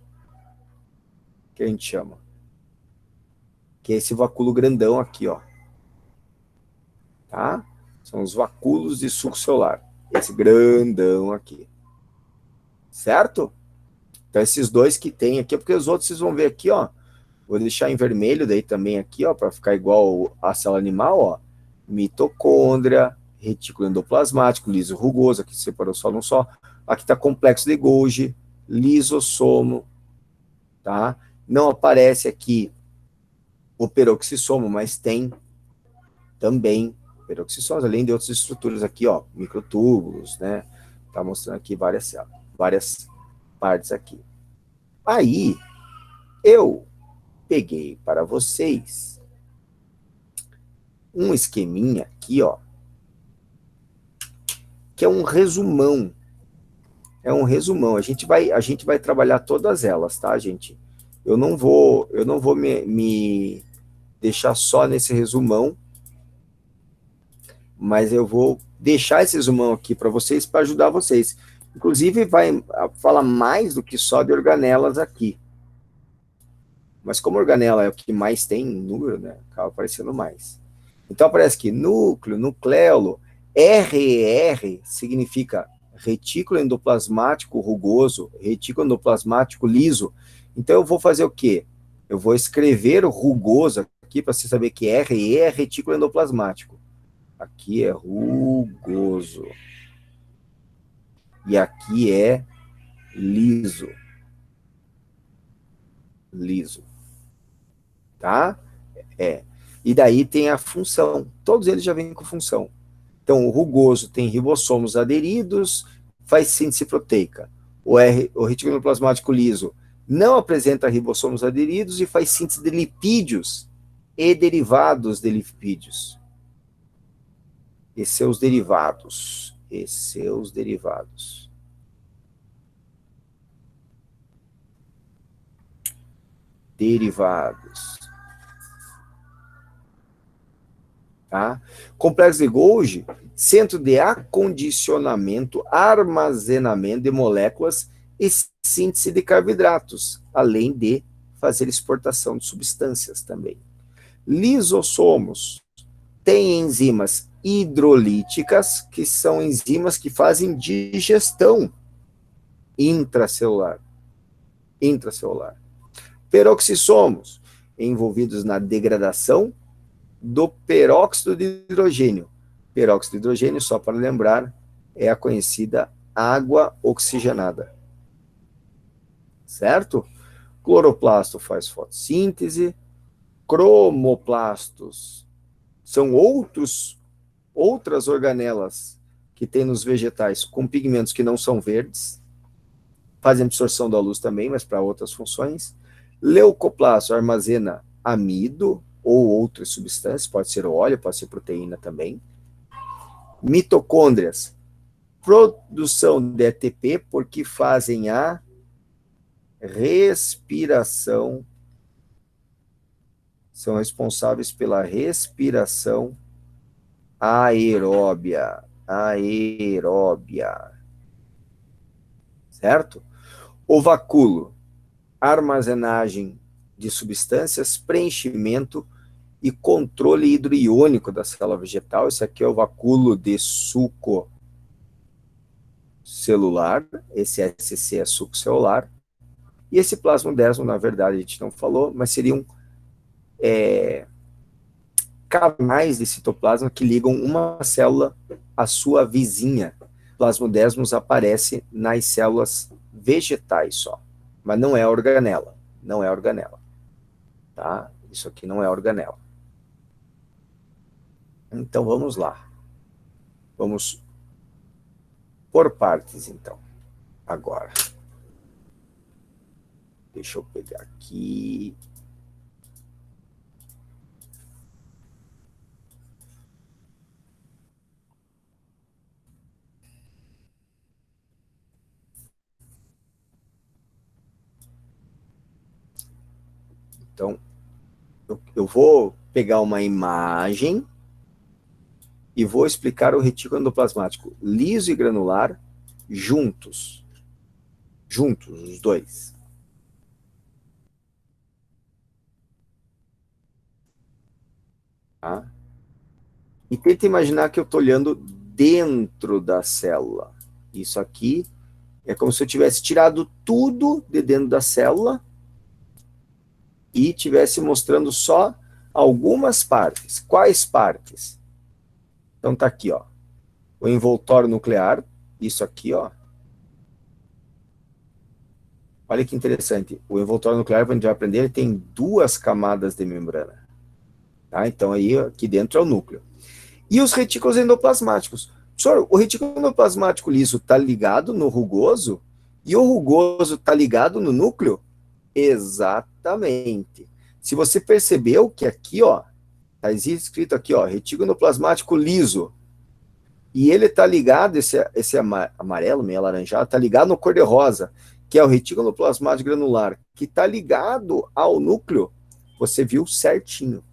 Que a gente chama. Que é esse vacúolo grandão aqui, ó. Tá? São os vacúolos de suco celular. Esse grandão aqui. Certo? Então, esses dois que tem aqui, porque os outros vocês vão ver aqui, ó. Vou deixar em vermelho daí também aqui, ó, para ficar igual a célula animal, ó. Mitocôndria, retículo endoplasmático, liso rugoso, aqui separou só num só. Aqui está complexo de Golgi, lisossomo, tá? Não aparece aqui o peroxissomo, mas tem também peroxissomos, além de outras estruturas aqui, ó, microtúbulos, né? Tá mostrando aqui várias partes aqui. Aí, eu peguei para vocês um esqueminha aqui, ó, que é um resumão. É um resumão. A gente vai trabalhar todas elas, tá, gente? Eu não vou me deixar só nesse resumão, mas eu vou deixar esse resumão aqui para vocês, para ajudar vocês. Inclusive, vai falar mais do que só de organelas aqui. Mas como organela é o que mais tem em número, né? Acaba aparecendo mais. Então, aparece aqui núcleo, nucleolo, RR significa retículo endoplasmático rugoso, retículo endoplasmático liso. Então, eu vou fazer o quê? Eu vou escrever o rugoso aqui, para você saber que RE é retículo endoplasmático. Aqui é rugoso. E aqui é liso. Liso. Tá? E daí tem a função. Todos eles já vêm com função. Então, o rugoso tem ribossomos aderidos, faz síntese proteica. O retículo plasmático liso não apresenta ribossomos aderidos e faz síntese de lipídios e derivados de lipídios. E seus derivados. Derivados. Tá? Complexo de Golgi, centro de acondicionamento, armazenamento de moléculas e síntese de carboidratos, além de fazer exportação de substâncias também. Lisossomos tem enzimas hidrolíticas, que são enzimas que fazem digestão intracelular. Peroxissomos, envolvidos na degradação do peróxido de hidrogênio. Peróxido de hidrogênio, só para lembrar, é a conhecida água oxigenada. Certo? Cloroplasto faz fotossíntese. Cromoplastos são outras organelas que tem nos vegetais com pigmentos que não são verdes. Fazem absorção da luz também, mas para outras funções. Leucoplasto armazena amido ou outras substâncias, pode ser óleo, pode ser proteína também. Mitocôndrias, produção de ATP, porque fazem a respiração, são responsáveis pela respiração aeróbia. Certo? O vacúolo, armazenagem de substâncias, preenchimento e controle hidroiônico da célula vegetal. Esse aqui é o vacúolo de suco celular, esse SC é suco celular. E esse plasmodesmo, na verdade, a gente não falou, mas seriam canais de citoplasma que ligam uma célula à sua vizinha. Plasmodesmos aparece nas células vegetais só, mas não é organela. não é organela. Tá? Isso aqui não é organela. Então, vamos lá. Vamos por partes, então. Agora. Deixa eu pegar aqui. Então, eu vou pegar uma imagem e vou explicar o retículo endoplasmático liso e granular juntos. Juntos, os dois. Tá? E tenta imaginar que eu estou olhando dentro da célula. Isso aqui é como se eu tivesse tirado tudo de dentro da célula e tivesse mostrando só algumas partes. Quais partes? Então tá aqui, ó. O envoltório nuclear, isso aqui, ó. Olha que interessante. O envoltório nuclear, quando a gente vai aprender, ele tem 2 camadas de membrana. Tá? Então aí, aqui dentro é o núcleo. E os retículos endoplasmáticos. Professor, o retículo endoplasmático liso está ligado no rugoso e o rugoso está ligado no núcleo? Exatamente. Se você percebeu que aqui, ó, está escrito aqui, ó, retículo endoplasmático liso, e ele está ligado, esse amarelo, meio alaranjado, está ligado no cor-de-rosa, que é o retículo endoplasmático granular, que está ligado ao núcleo, você viu certinho.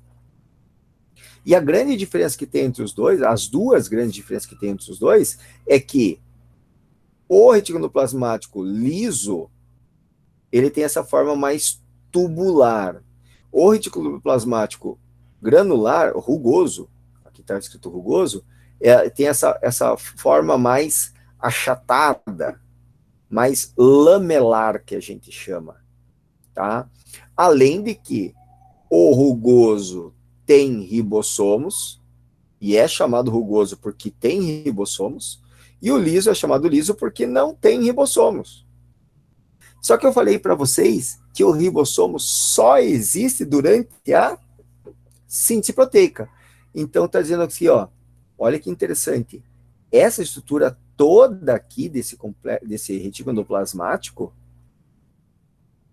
E a grande diferença que tem entre os dois, as 2 grandes diferenças que tem entre os dois, é que o retículo endoplasmático liso, ele tem essa forma mais tubular. O retículo plasmático granular, rugoso, aqui está escrito rugoso, tem essa forma mais achatada, mais lamelar, que a gente chama. Tá? Além de que o rugoso tem ribossomos, e é chamado rugoso porque tem ribossomos, e o liso é chamado liso porque não tem ribossomos. Só que eu falei para vocês que o ribossomo só existe durante a síntese proteica. Então está dizendo aqui, ó, olha que interessante, essa estrutura toda aqui desse retículo endoplasmático,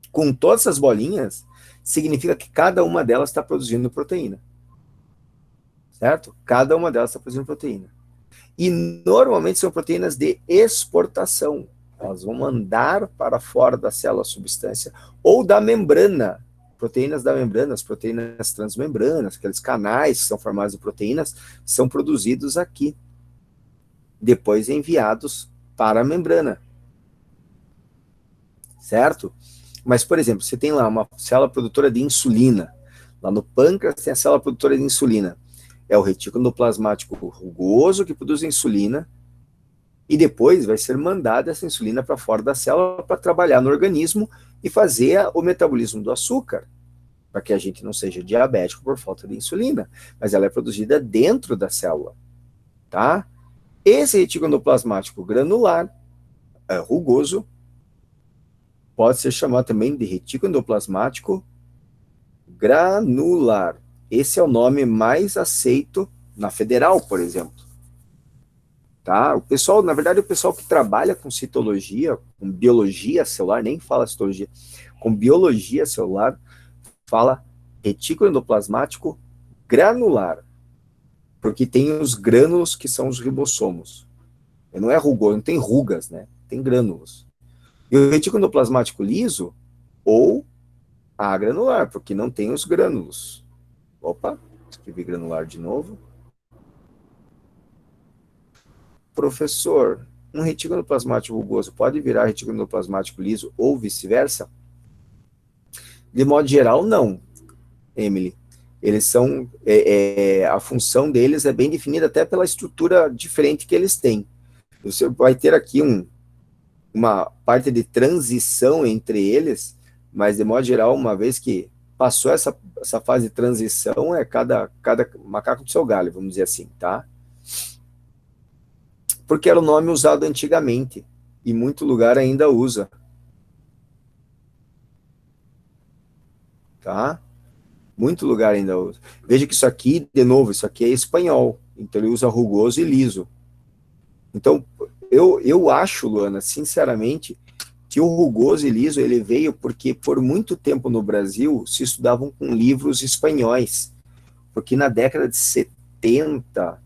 com todas essas bolinhas, significa que cada uma delas está produzindo proteína. Certo? Cada uma delas está produzindo proteína. E normalmente são proteínas de exportação. Elas vão mandar para fora da célula a substância ou da membrana. Proteínas da membrana, as proteínas transmembranas, aqueles canais que são formados de proteínas, são produzidos aqui. Depois enviados para a membrana. Certo? Mas, por exemplo, você tem lá uma célula produtora de insulina. Lá no pâncreas tem a célula produtora de insulina. É o retículo endoplasmático rugoso que produz insulina e depois vai ser mandada essa insulina para fora da célula para trabalhar no organismo e fazer o metabolismo do açúcar, para que a gente não seja diabético por falta de insulina, mas ela é produzida dentro da célula, tá? Esse retículo endoplasmático granular, rugoso, pode ser chamado também de retículo endoplasmático granular. Esse é o nome mais aceito na federal, por exemplo. Tá? O pessoal, na verdade, o pessoal que trabalha com citologia, com biologia celular, nem fala citologia, com biologia celular, fala retículo endoplasmático granular, porque tem os grânulos que são os ribossomos. Não é rugoso, não tem rugas, né? Tem grânulos. E o retículo endoplasmático liso, ou agranular, porque não tem os grânulos. Opa, escrevi granular de novo. Professor, um retículo endoplasmático rugoso pode virar retículo endoplasmático liso ou vice-versa? De modo geral, não, Emily. Eles são, a função deles é bem definida até pela estrutura diferente que eles têm. Você vai ter aqui uma parte de transição entre eles, mas de modo geral, uma vez que passou essa fase de transição, é cada macaco do seu galho, vamos dizer assim, tá? Porque era o nome usado antigamente, e muito lugar ainda usa. tá? Muito lugar ainda usa. Veja que isso aqui, de novo, isso aqui é espanhol, então ele usa rugoso e liso. Então, eu acho, Luana, sinceramente, que o rugoso e liso, ele veio porque por muito tempo no Brasil se estudavam com livros espanhóis, porque na década de 70,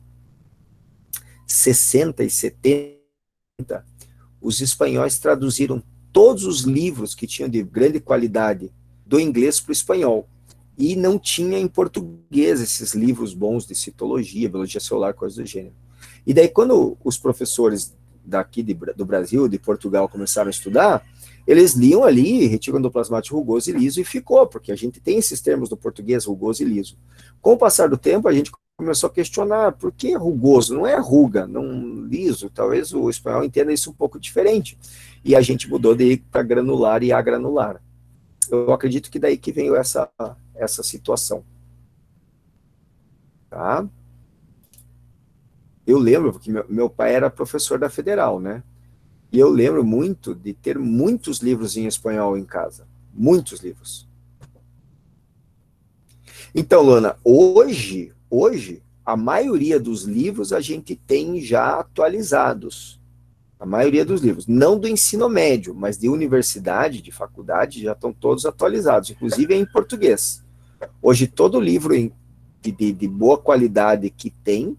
60 e 70, os espanhóis traduziram todos os livros que tinham de grande qualidade do inglês para o espanhol. E não tinha em português esses livros bons de citologia, biologia celular, coisas do gênero. E daí, quando os professores daqui do Brasil, de Portugal, começaram a estudar, eles liam ali retículo endoplasmático rugoso e liso e ficou, porque a gente tem esses termos do português, rugoso e liso. Com o passar do tempo, a gente começou a questionar por que rugoso, não é ruga, não liso, talvez o espanhol entenda isso um pouco diferente. E a gente mudou de para granular e agranular. Eu acredito que daí que veio essa situação. Tá? Eu lembro que meu pai era professor da Federal, né? E eu lembro muito de ter muitos livros em espanhol em casa. Muitos livros. Então, Luana, hoje, a maioria dos livros a gente tem já atualizados. A maioria dos livros. Não do ensino médio, mas de universidade, de faculdade, já estão todos atualizados, inclusive em português. Hoje, todo livro de boa qualidade que tem,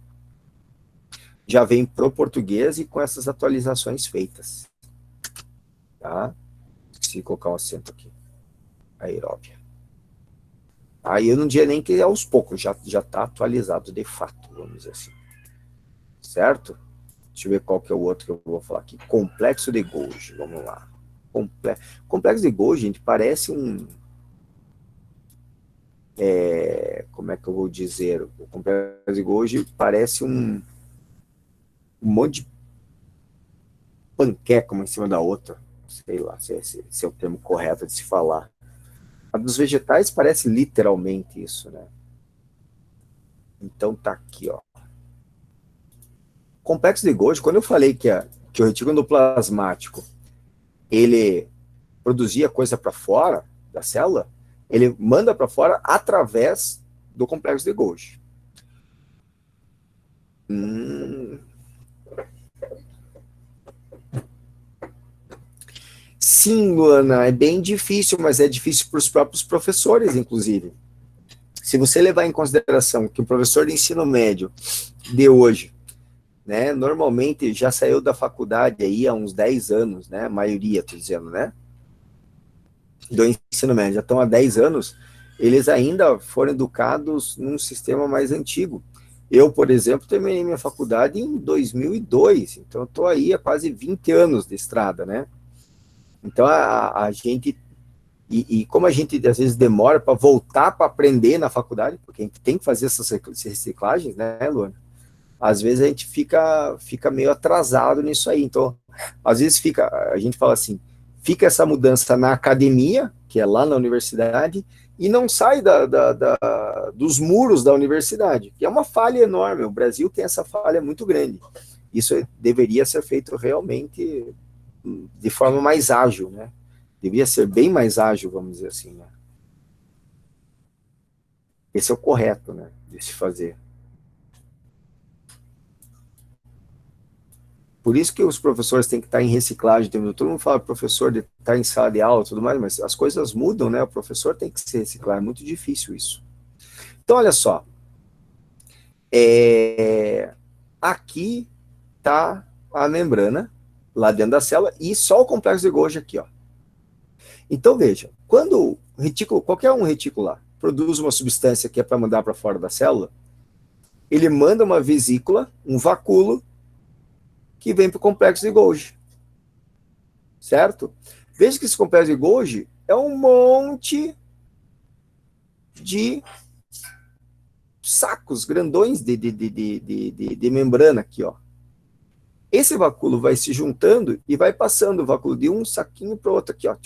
já vem pro português e com essas atualizações feitas. Tá? Esqueci de colocar um acento aqui. Aeróbia. Aí eu não diria nem que é aos poucos, já está atualizado de fato, vamos dizer assim. Certo? Deixa eu ver qual que é o outro que eu vou falar aqui. Complexo de Golgi, vamos lá. Complexo de Golgi, gente, parece um... como é que eu vou dizer? O complexo de Golgi parece um monte de panqueca uma em cima da outra. Sei lá se é o termo correto de se falar. A dos vegetais parece literalmente isso, né? Então tá aqui, ó. Complexo de Golgi, quando eu falei que o retículo endoplasmático ele produzia coisa para fora da célula, ele manda para fora através do complexo de Golgi. Sim, Luana, é bem difícil, mas é difícil para os próprios professores, inclusive. Se você levar em consideração que o professor de ensino médio de hoje, né, normalmente já saiu da faculdade aí há uns 10 anos, né, a maioria, estou dizendo, né, do ensino médio, já estão há 10 anos, eles ainda foram educados num sistema mais antigo. Eu, por exemplo, terminei minha faculdade em 2002, então eu estou aí há quase 20 anos de estrada, né? Então a gente, e como a gente às vezes demora para voltar para aprender na faculdade, porque a gente tem que fazer essas reciclagens, né, Luana? Às vezes a gente fica meio atrasado nisso aí. Então, às vezes a gente fala assim, fica essa mudança na academia, que é lá na universidade, e não sai dos muros da universidade, que é uma falha enorme. O Brasil tem essa falha muito grande. Isso deveria ser feito realmente de forma mais ágil, né? Deveria ser bem mais ágil, vamos dizer assim, né? Esse é o correto, né, de se fazer. Por isso que os professores têm que estar em reciclagem. Todo mundo fala professor de estar em sala de aula e tudo mais, mas as coisas mudam, né? O professor tem que se reciclar. É muito difícil isso. Então, olha só. Aqui está a membrana, lá dentro da célula, e só o complexo de Golgi aqui, ó. Então, veja, quando o retículo, qualquer um retículo lá, produz uma substância que é para mandar para fora da célula, ele manda uma vesícula, um vacúolo, que vem para o complexo de Golgi. Certo? Veja que esse complexo de Golgi é um monte de sacos grandões de membrana aqui, ó. Esse vacúolo vai se juntando e vai passando o vacúolo de um saquinho para o outro aqui, ó.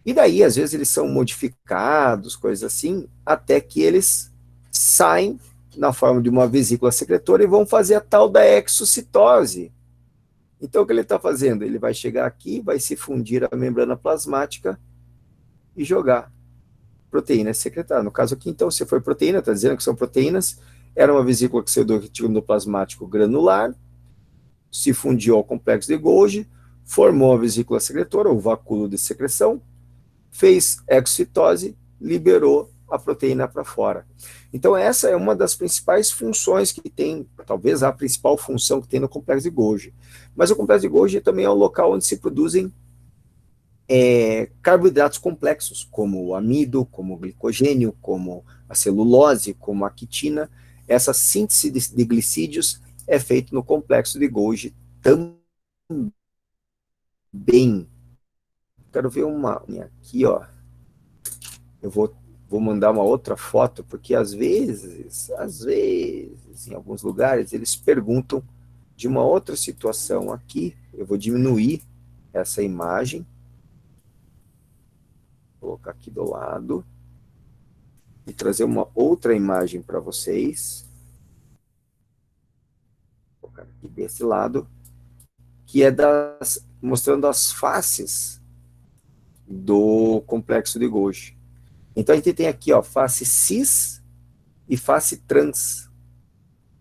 E daí, às vezes, eles são modificados, coisas assim, até que eles saem na forma de uma vesícula secretora e vão fazer a tal da exocitose. Então, o que ele está fazendo? Ele vai chegar aqui, vai se fundir a membrana plasmática e jogar proteína secretada. No caso aqui, então, se foi proteína, está dizendo que são proteínas, era uma vesícula que saiu do retículo endoplasmático granular, se fundiu ao complexo de Golgi, formou a vesícula secretora, o vacúolo de secreção, fez exocitose, liberou a proteína para fora. Então, essa é uma das principais funções que tem, talvez a principal função que tem no complexo de Golgi. Mas o complexo de Golgi também é um local onde se produzem carboidratos complexos, como o amido, como o glicogênio, como a celulose, como a quitina. Essa síntese de glicídios é feita no complexo de Golgi também. Quero ver uma aqui, ó. Eu vou mandar uma outra foto, porque às vezes, em alguns lugares, eles perguntam de uma outra situação aqui. Eu vou diminuir essa imagem. Vou colocar aqui do lado. E trazer uma outra imagem para vocês. Vou colocar aqui desse lado. Que é mostrando as faces do complexo de Golgi. Então, a gente tem aqui, ó, face cis e face trans,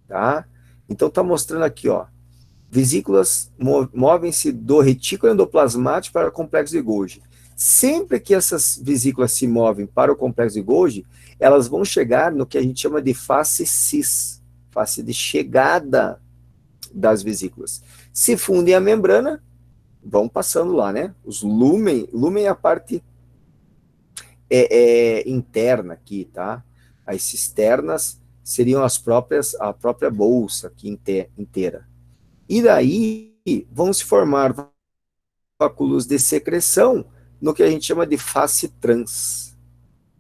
tá? Então, está mostrando aqui, ó, vesículas movem-se do retículo endoplasmático para o complexo de Golgi. Sempre que essas vesículas se movem para o complexo de Golgi, elas vão chegar no que a gente chama de face cis, face de chegada das vesículas. Se fundem a membrana, vão passando lá, né? Os lumen é a parte interna aqui, tá? As cisternas seriam a própria bolsa aqui inteira. E daí vão se formar vacúolos de secreção no que a gente chama de face trans,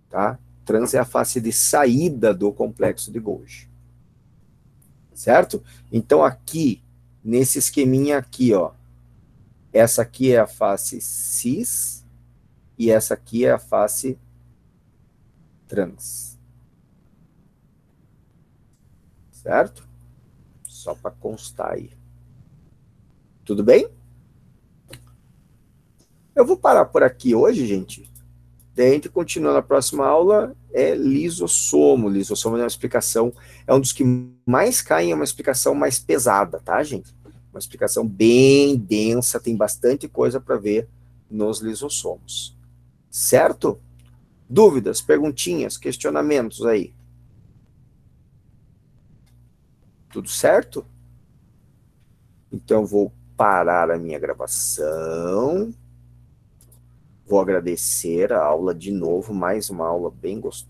tá? Trans é a face de saída do complexo de Golgi. Certo? Então aqui, nesse esqueminha aqui, ó, essa aqui é a face cis e essa aqui é a face trans. Certo? Só para constar aí. Tudo bem? Eu vou parar por aqui hoje, gente. Daí a gente continua na próxima aula, lisossomo. Lisossomo é uma explicação, é um dos que mais caem, é uma explicação mais pesada, tá, gente? Uma explicação bem densa, tem bastante coisa para ver nos lisossomos. Certo? Dúvidas, perguntinhas, questionamentos aí? Tudo certo? Então, vou parar a minha gravação. Vou agradecer a aula de novo, mais uma aula bem gostosa.